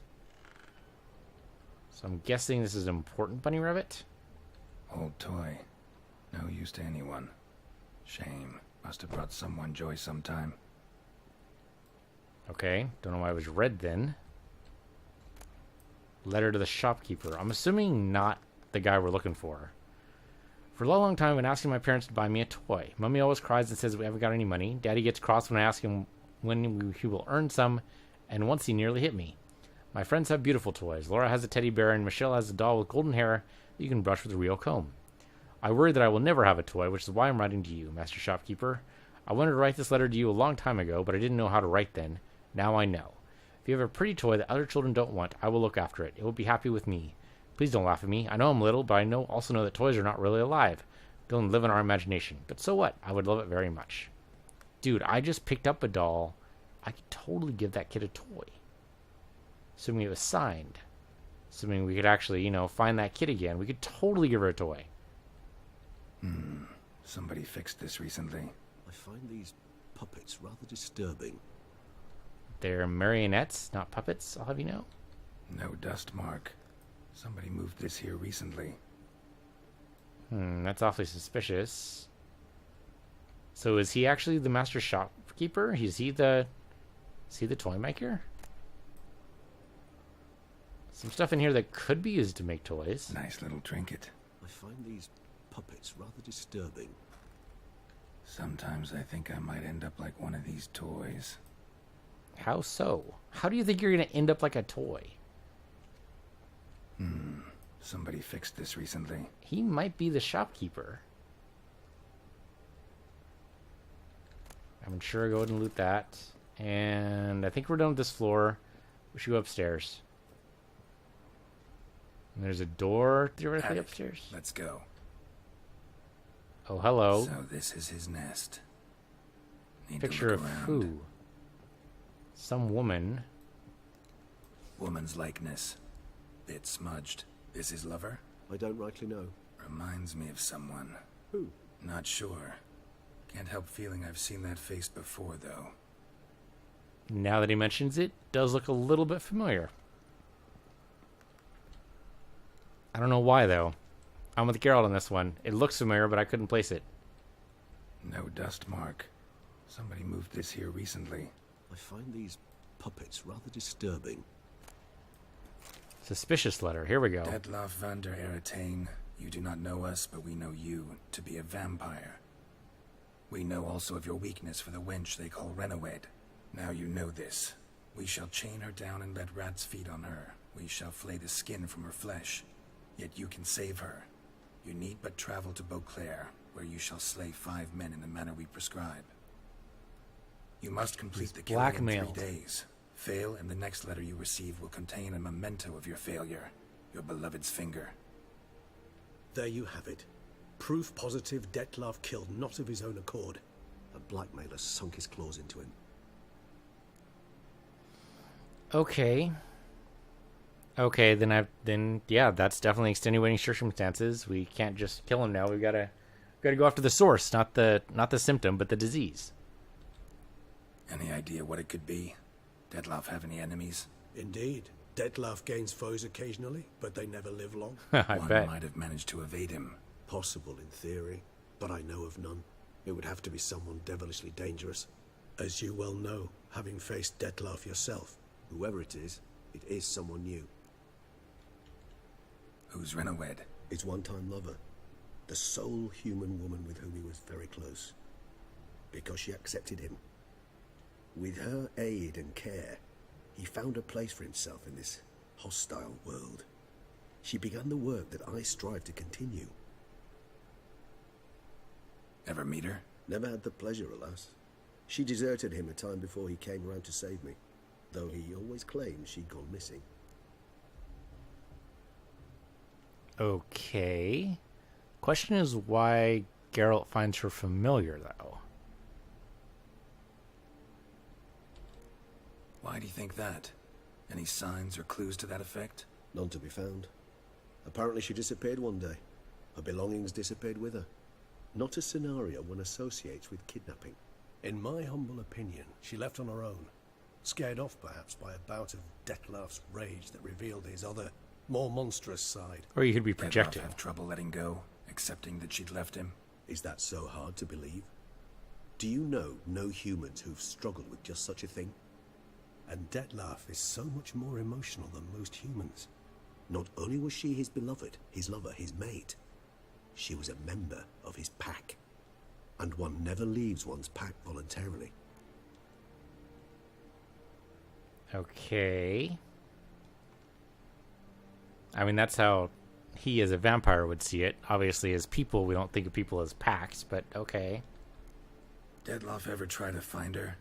So I'm guessing this is an important bunny rabbit. Old toy. No use to anyone. Shame. Must have brought someone joy sometime. Okay. Don't know why it was red then. Letter to the shopkeeper. I'm assuming not the guy we're looking for. For a long time, I've been asking my parents to buy me a toy. Mummy always cries and says we haven't got any money. Daddy gets cross when I ask him when he will earn some, and once he nearly hit me. My friends have beautiful toys. Laura has a teddy bear, and Michelle has a doll with golden hair that you can brush with a real comb. I worry that I will never have a toy, which is why I'm writing to you, Master Shopkeeper. I wanted to write this letter to you a long time ago, but I didn't know how to write then. Now I know. If you have a pretty toy that other children don't want, I will look after it. It will be happy with me. Please don't laugh at me. I know I'm little, but I also know that toys are not really alive. They don't live in our imagination. But so what? I would love it very much. Dude, I just picked up a doll. I could totally give that kid a toy. Assuming it was signed. Assuming we could actually, find that kid again. We could totally give her a toy. Somebody fixed this recently. I find these puppets rather disturbing. They're marionettes, not puppets, I'll have you know. No dust mark. Somebody moved this here recently. That's awfully suspicious. So is he actually the master shopkeeper? Is he the toy maker? Some stuff in here that could be used to make toys. Nice little trinket. I find these puppets rather disturbing. Sometimes I think I might end up like one of these toys. How so? How do you think you're going to end up like a toy? Somebody fixed this recently. He might be the shopkeeper. I'm sure I'll go ahead and loot that. And I think we're done with this floor. We should go upstairs. And there's a door theoretically upstairs. Let's go. Oh, hello. So this is his nest. Need Picture to of look around. who? Some woman. Woman's likeness. Bit smudged. This his lover? I don't rightly know. Reminds me of someone. Who? Not sure. Can't help feeling I've seen that face before, though. Now that he mentions it, does look a little bit familiar. I don't know why, though. I'm with Geralt on this one. It looks familiar, but I couldn't place it. No dust mark. Somebody moved this here recently. I find these puppets rather disturbing. Suspicious letter. Here we go. Detloff van der Eretain, you do not know us, but we know you to be a vampire. We know also of your weakness for the wench they call Renawed. Now you know this. We shall chain her down and let rats feed on her. We shall flay the skin from her flesh. Yet you can save her. You need but travel to Beauclair, where you shall slay 5 men in the manner we prescribe. You must complete the killing in 3 days. Fail, and the next letter you receive will contain a memento of your failure. Your beloved's finger. There you have it. Proof positive Detlaff killed not of his own accord. A blackmailer sunk his claws into him. Okay. Okay, then yeah, that's definitely extenuating circumstances. We can't just kill him now. We gotta go after the source, not the symptom, but the disease. Any idea what it could be? Detloff have any enemies? Indeed. Detlaff gains foes occasionally, but they never live long. I One bet. might have managed to evade him. Possible in theory, but I know of none. It would have to be someone devilishly dangerous. As you well know, having faced Detlaff yourself. Whoever it is someone new. Who's Renawed? His one-time lover. The sole human woman with whom he was very close. Because she accepted him. With her aid and care, he found a place for himself in this hostile world. She began the work that I strive to continue. Ever meet her? Never had the pleasure, alas. She deserted him a time before he came round to save me, though he always claimed she'd gone missing. Okay. Question is why Geralt finds her familiar, though. Why do you think that? Any signs or clues to that effect? None to be found. Apparently she disappeared one day. Her belongings disappeared with her. Not a scenario one associates with kidnapping. In my humble opinion, she left on her own. Scared off, perhaps, by a bout of Detlaff's rage that revealed his other, more monstrous side. Or you could be projecting. Detloff have trouble letting go, accepting that she'd left him? Is that so hard to believe? Do you know no humans who've struggled with just such a thing? And Detlaff is so much more emotional than most humans. Not only was she his beloved, his lover, his mate, she was a member of his pack. And one never leaves one's pack voluntarily. Okay. I mean, that's how he as a vampire would see it. Obviously, as people, we don't think of people as packs, but okay. Detloff ever try to find her?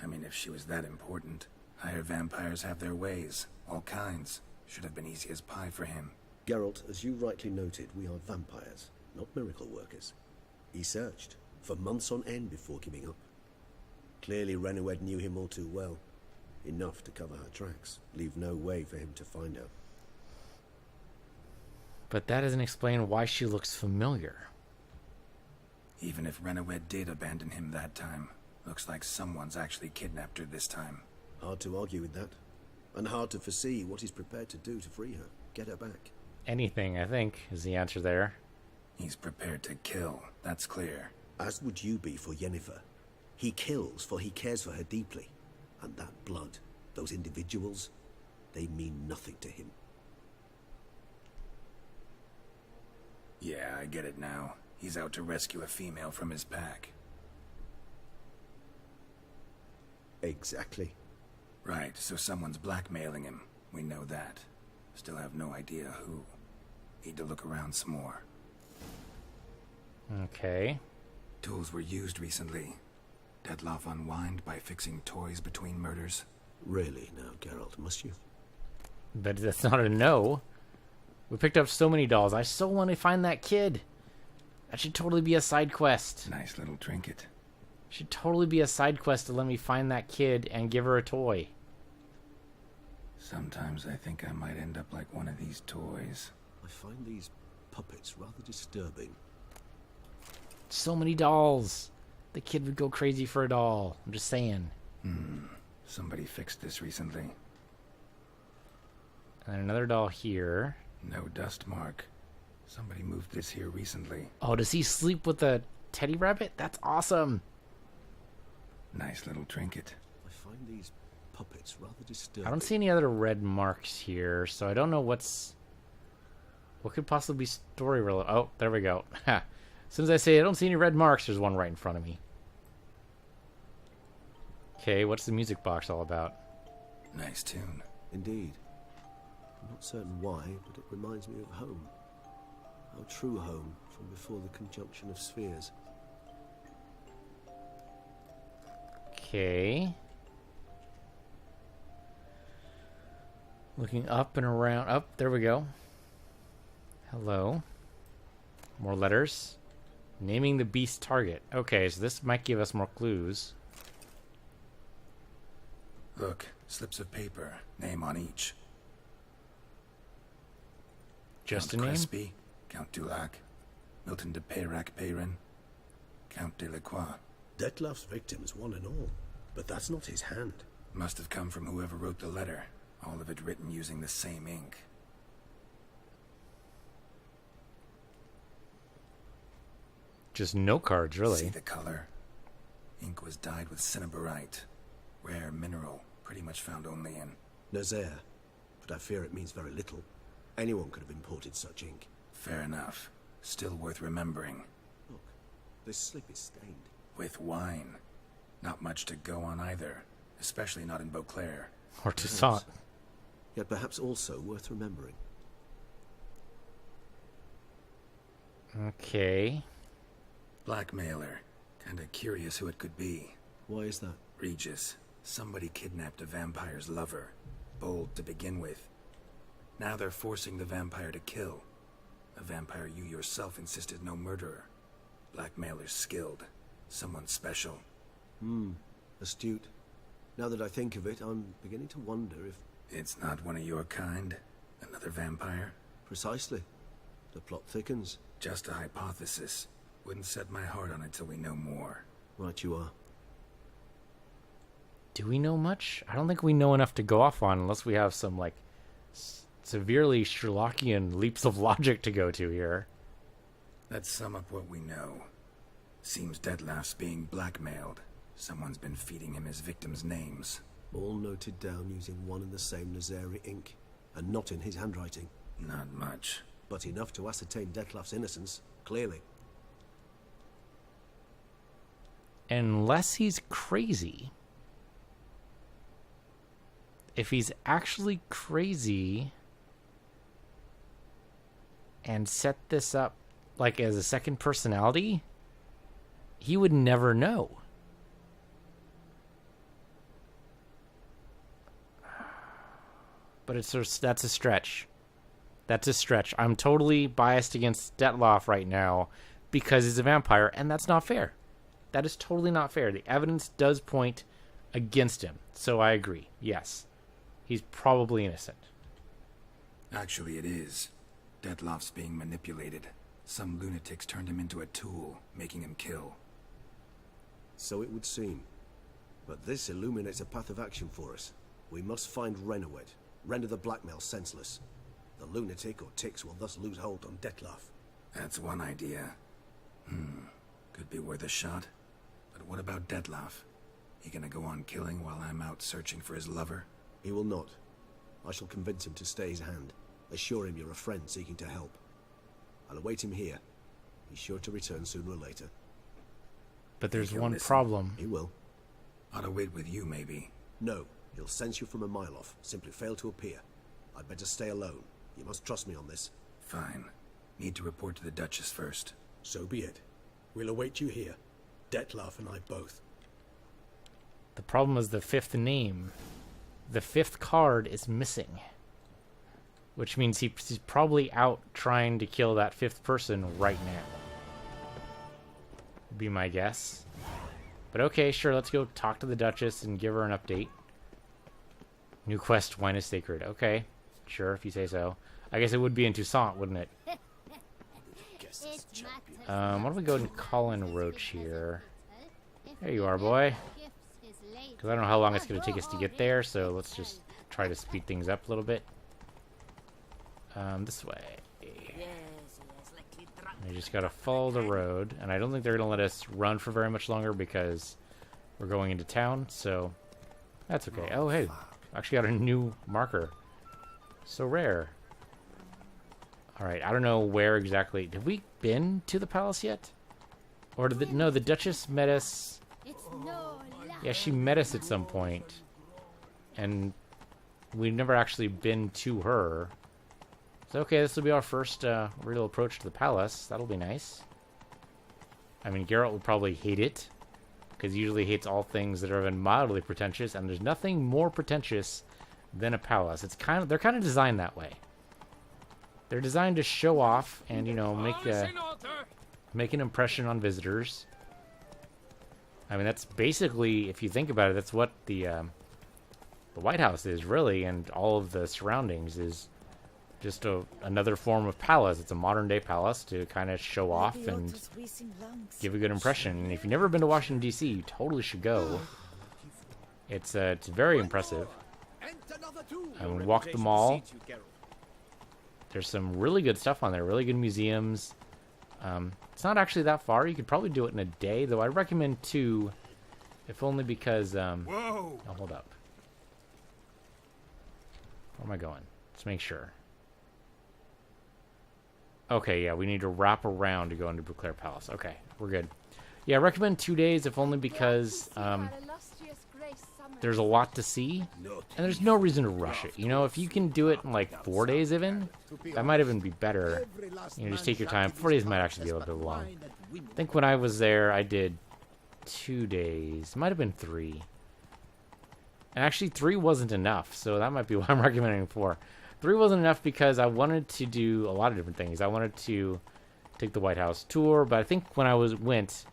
I mean, if she was that important. Higher vampires have their ways, all kinds. Should have been easy as pie for him. Geralt, as you rightly noted, we are vampires, not miracle workers. He searched for months on end before giving up. Clearly Renawed knew him all too well. Enough to cover her tracks, leave no way for him to find out. But that doesn't explain why she looks familiar. Even if Renawed did abandon him that time, looks like someone's actually kidnapped her this time. Hard to argue with that. And hard to foresee what he's prepared to do to free her, get her back. Anything, I think, is the answer there. He's prepared to kill, that's clear. As would you be for Yennefer. He kills for he cares for her deeply. And that blood, those individuals, they mean nothing to him. Yeah, I get it now. He's out to rescue a female from his pack. Exactly. Right, so someone's blackmailing him. We know that. Still have no idea who. Need to look around some more. Okay. Tools were used recently. Detloff unwind by fixing toys between murders. Really now, Geralt, must you? But that's not a no. We picked up so many dolls. I so want to find that kid. That should totally be a side quest. Nice little trinket. Should totally be a side quest to let me find that kid and give her a toy. Sometimes I think I might end up like one of these toys. I find these puppets rather disturbing. So many dolls. The kid would go crazy for a doll. I'm just saying. Somebody fixed this recently. And another doll here. No dust mark. Somebody moved this here recently. Oh, does he sleep with a teddy rabbit? That's awesome. Nice little trinket. I find these puppets rather disturbing. I don't see any other red marks here, so I don't know what could possibly be story relevant. Oh, there we go. As soon as I say I don't see any red marks, there's one right in front of me. Okay, what's the music box all about? Nice tune. Indeed. I'm not certain why, but it reminds me of home. Our true home from before the conjunction of spheres. Okay. Looking up and around. Up, there we go. Hello. More letters. Naming the beast target. Okay, so this might give us more clues. Look, slips of paper, name on each. Just a Count name? Crespi, Count Dulac, Milton de Peyrac-Peyrin, Count de Lacroix. Detlef's victims, one and all. But that's not his hand. Must have come from whoever wrote the letter. All of it written using the same ink. Just note cards, really. See the color? Ink was dyed with cinnabarite. Rare mineral, pretty much found only in... Nazaire. But I fear it means very little. Anyone could have imported such ink. Fair enough. Still worth remembering. Look, this slip is stained. With wine. Not much to go on either. Especially not in Beauclair. Or Toussaint. Yet perhaps also worth remembering. Okay. Blackmailer. Kinda curious who it could be. Why is that? Regis. Somebody kidnapped a vampire's lover. Bold to begin with. Now they're forcing the vampire to kill. A vampire you yourself insisted no murderer. Blackmailer's skilled. Someone special. Astute. Now that I think of it, I'm beginning to wonder if... It's not one of your kind? Another vampire? Precisely. The plot thickens. Just a hypothesis. Wouldn't set my heart on it till we know more. Right you are. Do we know much? I don't think we know enough to go off on unless we have some, like, severely Sherlockian leaps of logic to go to here. Let's sum up what we know. Seems Detlef's being blackmailed. Someone's been feeding him his victims' names. All noted down using one and the same Nazari ink. And not in his handwriting. Not much. But enough to ascertain Detlef's innocence, clearly. Unless he's crazy. If he's actually crazy and set this up like as a second personality, he would never know. But that's a stretch. That's a stretch. I'm totally biased against Detlef right now because he's a vampire, and that's not fair. That is totally not fair. The evidence does point against him, so I agree. Yes, he's probably innocent. Actually, it is. Detlef's being manipulated. Some lunatics turned him into a tool, making him kill. So it would seem. But this illuminates a path of action for us. We must find Renowed, render the blackmail senseless. The lunatic or ticks will thus lose hold on Detlef. That's one idea. Could be worth a shot. But what about Detlef? He gonna go on killing while I'm out searching for his lover? He will not. I shall convince him to stay his hand. Assure him you're a friend seeking to help. I'll await him here. He's sure to return sooner or later. But there's He'll one listen. problem. He will. Ought to wait with you, maybe. No, he'll sense you from a mile off. Simply fail to appear. I'd better stay alone. You must trust me on this. Fine. Need to report to the Duchess first. So be it. We'll await you here. Detlef and I both. The problem is the fifth name. The fifth card is missing. Which means he's probably out trying to kill that fifth person right now. Would be my guess. But okay, sure, let's go talk to the Duchess and give her an update. New quest, wine is sacred. Okay, sure, if you say so. I guess it would be in Toussaint, wouldn't it? Why don't we go and call in Roach here? There you are, boy. Because I don't know how long it's going to take us to get there, so let's just try to speed things up a little bit. This way. We just gotta follow the road, and I don't think they're gonna let us run for very much longer because we're going into town, so that's okay. Oh, hey, actually got a new marker. So rare. Alright, I don't know where exactly. Have we been to the palace yet? Or did no, the Duchess met us. Yeah, she met us at some point. And we've never actually been to her. So, okay, this will be our first real approach to the palace. That'll be nice. I mean, Geralt would probably hate it. Because he usually hates all things that are even mildly pretentious. And there's nothing more pretentious than a palace. They're kind of designed that way. They're designed to show off and, you know, make an impression on visitors. I mean, that's basically, if you think about it, that's what the White House is, really, and all of the surroundings is just another form of palace. It's a modern-day palace to kind of show off and give a good impression. And if you've never been to Washington, D.C., you totally should go. It's very impressive. I mean, walk the mall. There's some really good stuff on there, really good museums. It's not actually that far. You could probably do it in a day, though I recommend 2, if only because... Oh, hold up. Where am I going? Let's make sure. Okay, yeah, we need to wrap around to go into Beauclair Palace. Okay, we're good. Yeah, I recommend 2 days, if only because there's a lot to see, and there's no reason to rush it. You know, if you can do it in like 4 days even, that might even be better. You know, just take your time. 4 days might actually be a little bit long. I think when I was there, I did 2 days. It might have been 3. And actually, 3 wasn't enough, so that might be why I'm recommending 4. 3 wasn't enough because I wanted to do a lot of different things. I wanted to take the White House tour, but I think when I went,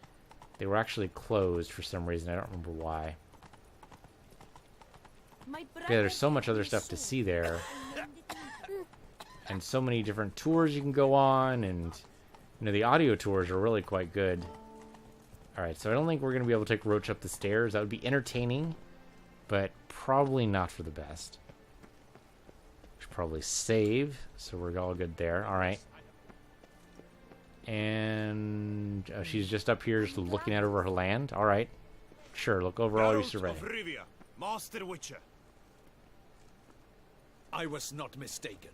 they were actually closed for some reason. I don't remember why. Yeah, there's so much other stuff to see there. And so many different tours you can go on, and you know, the audio tours are really quite good. Alright, so I don't think we're going to be able to take Roach up the stairs. That would be entertaining, but probably not for the best. Should probably save, so we're all good there. Alright. And she's just up here just looking out over her land. Alright. Sure, look over all your surveying. Master Witcher. I was not mistaken.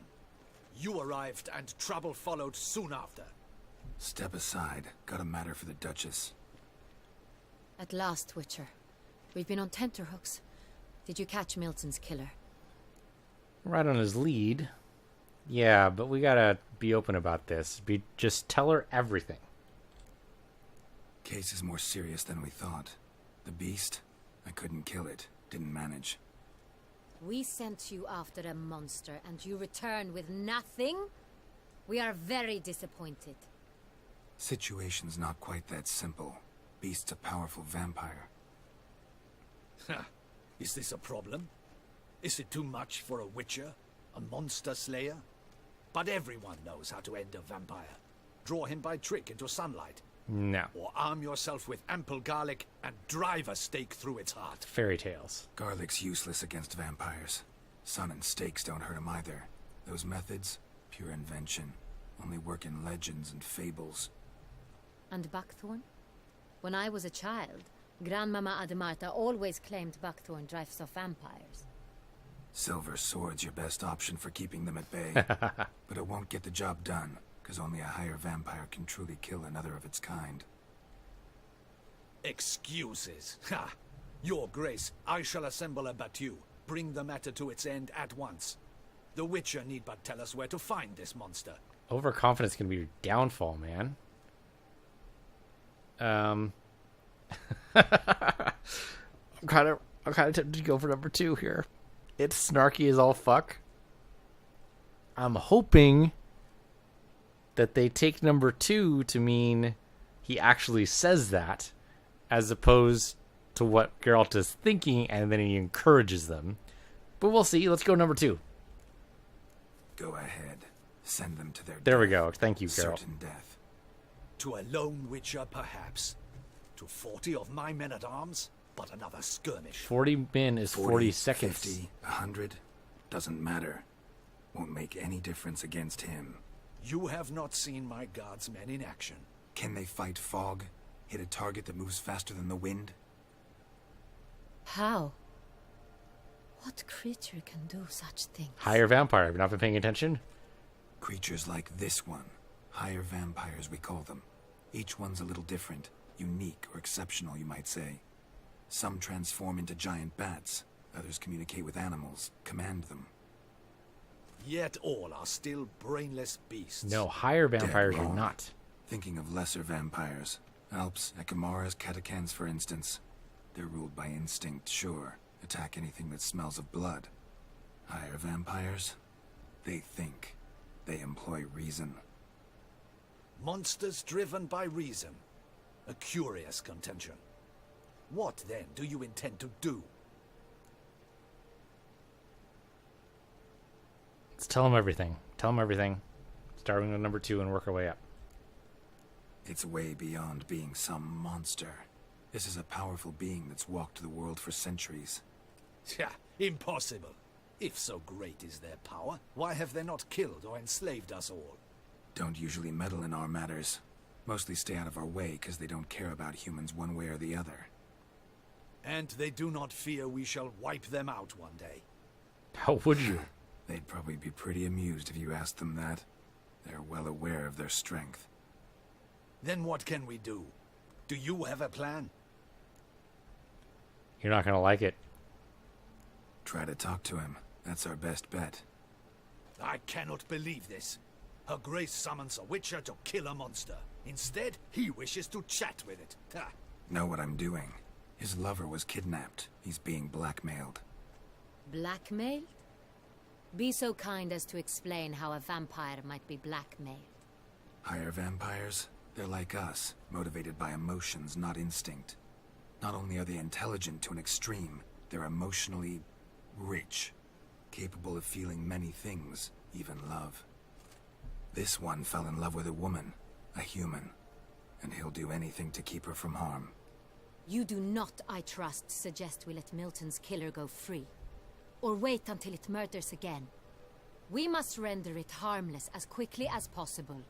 You arrived and trouble followed soon after. Step aside. Got a matter for the Duchess. At last, Witcher. We've been on tenterhooks. Did you catch Milton's killer? Right on his lead. Yeah, but we gotta be open about this. Just tell her everything. Case is more serious than we thought. The beast, I couldn't kill it. Didn't manage. We sent you after a monster, and you return with nothing? We are very disappointed. Situation's not quite that simple. Beast's a powerful vampire. Is this a problem? Is it too much for a Witcher? A monster slayer? But everyone knows how to end a vampire. Draw him by trick into sunlight. No. Or arm yourself with ample garlic and drive a stake through its heart. Fairy tales. Garlic's useless against vampires. Sun and stakes don't hurt him either. Those methods, pure invention. Only work in legends and fables. And buckthorn? When I was a child, Grandmama Ademarta always claimed buckthorn drives off vampires. Silver sword's your best option for keeping them at bay. But it won't get the job done. Because only a higher vampire can truly kill another of its kind. Excuses. Ha! Your Grace, I shall assemble a battue. Bring the matter to its end at once. The Witcher need but tell us where to find this monster. Overconfidence can be your downfall, man. I'm kind of tempted to go for number 2 here. It's snarky as all fuck. I'm hoping that they take number 2 to mean he actually says that, as opposed to what Geralt is thinking, and then he encourages them. But we'll see. Let's go number 2. Go ahead. Send them to their There death. we go. Thank you, Geralt. Certain death. To a lone Witcher, perhaps. To 40 of my men-at-arms, but another skirmish. 40 men is 40 seconds. 50, 100, doesn't matter. Won't make any difference against him. You have not seen my guardsmen in action. Can they fight fog? Hit a target that moves faster than the wind? How? What creature can do such things? Higher vampire. Have you not been paying attention? Creatures like this one. Higher vampires, we call them. Each one's a little different. Unique or exceptional, you might say. Some transform into giant bats. Others communicate with animals, command them. Yet all are still brainless beasts. No, higher vampires Dead are wrong. not. Thinking of lesser vampires. Alps, Ekamaras, Catacans, for instance. They're ruled by instinct, sure. Attack anything that smells of blood. Higher vampires? They think. They employ reason. Monsters driven by reason. A curious contention. What, then, do you intend to do? Let's tell him everything. Tell him everything. Starting with number 2 and work our way up. It's way beyond being some monster. This is a powerful being that's walked the world for centuries. Yeah, impossible. If so great is their power, why have they not killed or enslaved us all? Don't usually meddle in our matters. Mostly stay out of our way because they don't care about humans one way or the other. And they do not fear we shall wipe them out one day. How would you? They'd probably be pretty amused if you asked them that. They're well aware of their strength. Then what can we do? Do you have a plan? You're not going to like it. Try to talk to him. That's our best bet. I cannot believe this. Her Grace summons a witcher to kill a monster. Instead, he wishes to chat with it. Ha! Know what I'm doing. His lover was kidnapped. He's being blackmailed. Blackmailed? Be so kind as to explain how a vampire might be blackmailed. Higher vampires? They're like us, motivated by emotions, not instinct. Not only are they intelligent to an extreme, they're emotionally rich, capable of feeling many things, even love. This one fell in love with a woman, a human, and he'll do anything to keep her from harm. You do not, I trust, suggest we let Milton's killer go free. Or wait until it murders again. We must render it harmless as quickly as possible.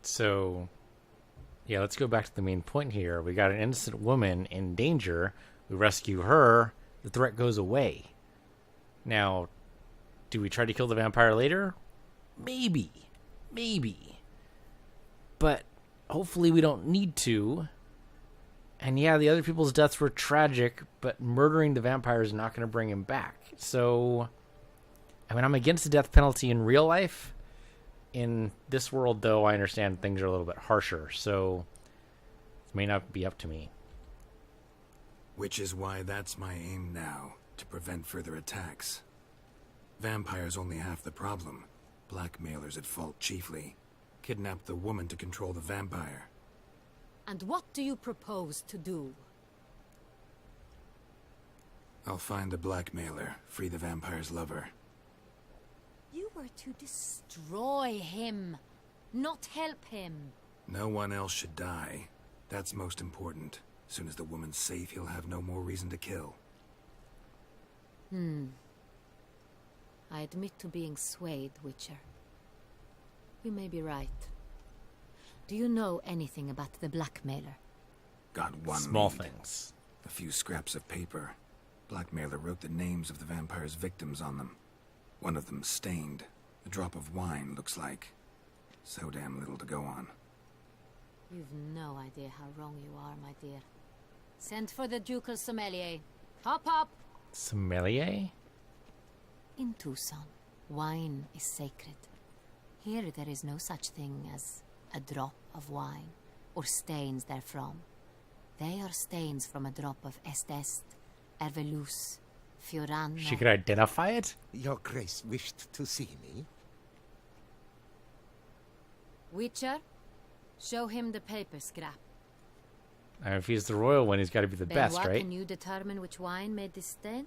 So, yeah, let's go back to the main point here. We got an innocent woman in danger. We rescue her. The threat goes away. Now, do we try to kill the vampire later? Maybe. Maybe. But hopefully we don't need to. And yeah, the other people's deaths were tragic, but murdering the vampire is not going to bring him back. So, I mean, I'm against the death penalty in real life. In this world, though, I understand things are a little bit harsher, so it may not be up to me. Which is why that's my aim now, to prevent further attacks. Vampires only half the problem. Blackmailers at fault chiefly. Kidnapped the woman to control the vampire. And what do you propose to do? I'll find the blackmailer, free the vampire's lover. You were to destroy him, not help him. No one else should die. That's most important. As soon as the woman's safe, he'll have no more reason to kill. I admit to being swayed, Witcher. You may be right. Do you know anything about the blackmailer? Got one Small lead. things. A few scraps of paper. Blackmailer wrote the names of the vampire's victims on them. One of them stained. A drop of wine, looks like. So damn little to go on. You've no idea how wrong you are, my dear. Send for the ducal sommelier. Hop, hop! Sommelier? In Tucson, wine is sacred. Here there is no such thing as a drop of wine, or stains therefrom. They are stains from a drop of Estest, Ervelus, Fiorano. She could identify it? Your Grace wished to see me? Witcher, show him the paper scrap. If he's the royal one, he's got to be the best, Benoit, right? can you determine which wine made this stain?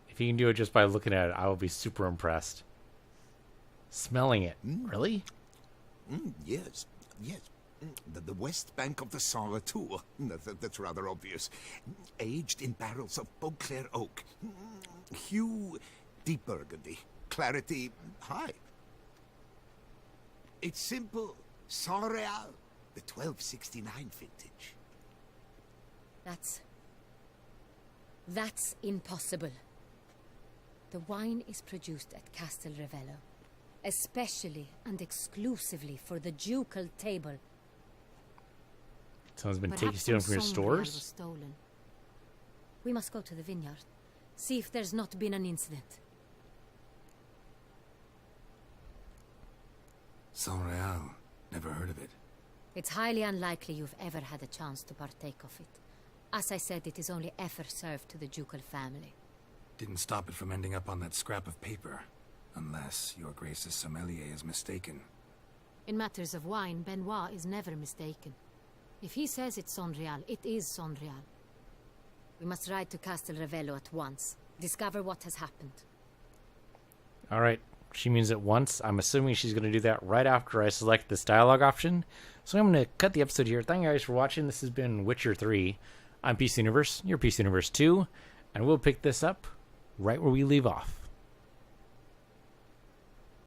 If you can do it just by looking at it, I will be super impressed. Smelling it. Really? Yes, yes. The west bank of the Sarre, too. That's rather obvious. Aged in barrels of Beauclair oak. Hue, deep burgundy. Clarity, high. It's simple. Sans Real, the 1269 vintage. That's impossible. The wine is produced at Castel Ravello, especially and exclusively for the ducal table. Someone's been Perhaps stealing some from your Son Real was stores? stolen. We must go to the vineyard, see if there's not been an incident. San Real. Never heard of it. It's highly unlikely you've ever had a chance to partake of it. As I said, it is only ever served to the ducal family. Didn't stop it from ending up on that scrap of paper. Unless your Grace's sommelier is mistaken. In matters of wine, Benoit is never mistaken. If he says it's Son Real, it is Son Real. We must ride to Castel Ravello at once. Discover what has happened. All right. She means it once. I'm assuming she's going to do that right after I select this dialogue option. So I'm going to cut the episode here. Thank you guys for watching. This has been Witcher 3. I'm PC Universe. You're PC Universe 2. And we'll pick this up right where we leave off.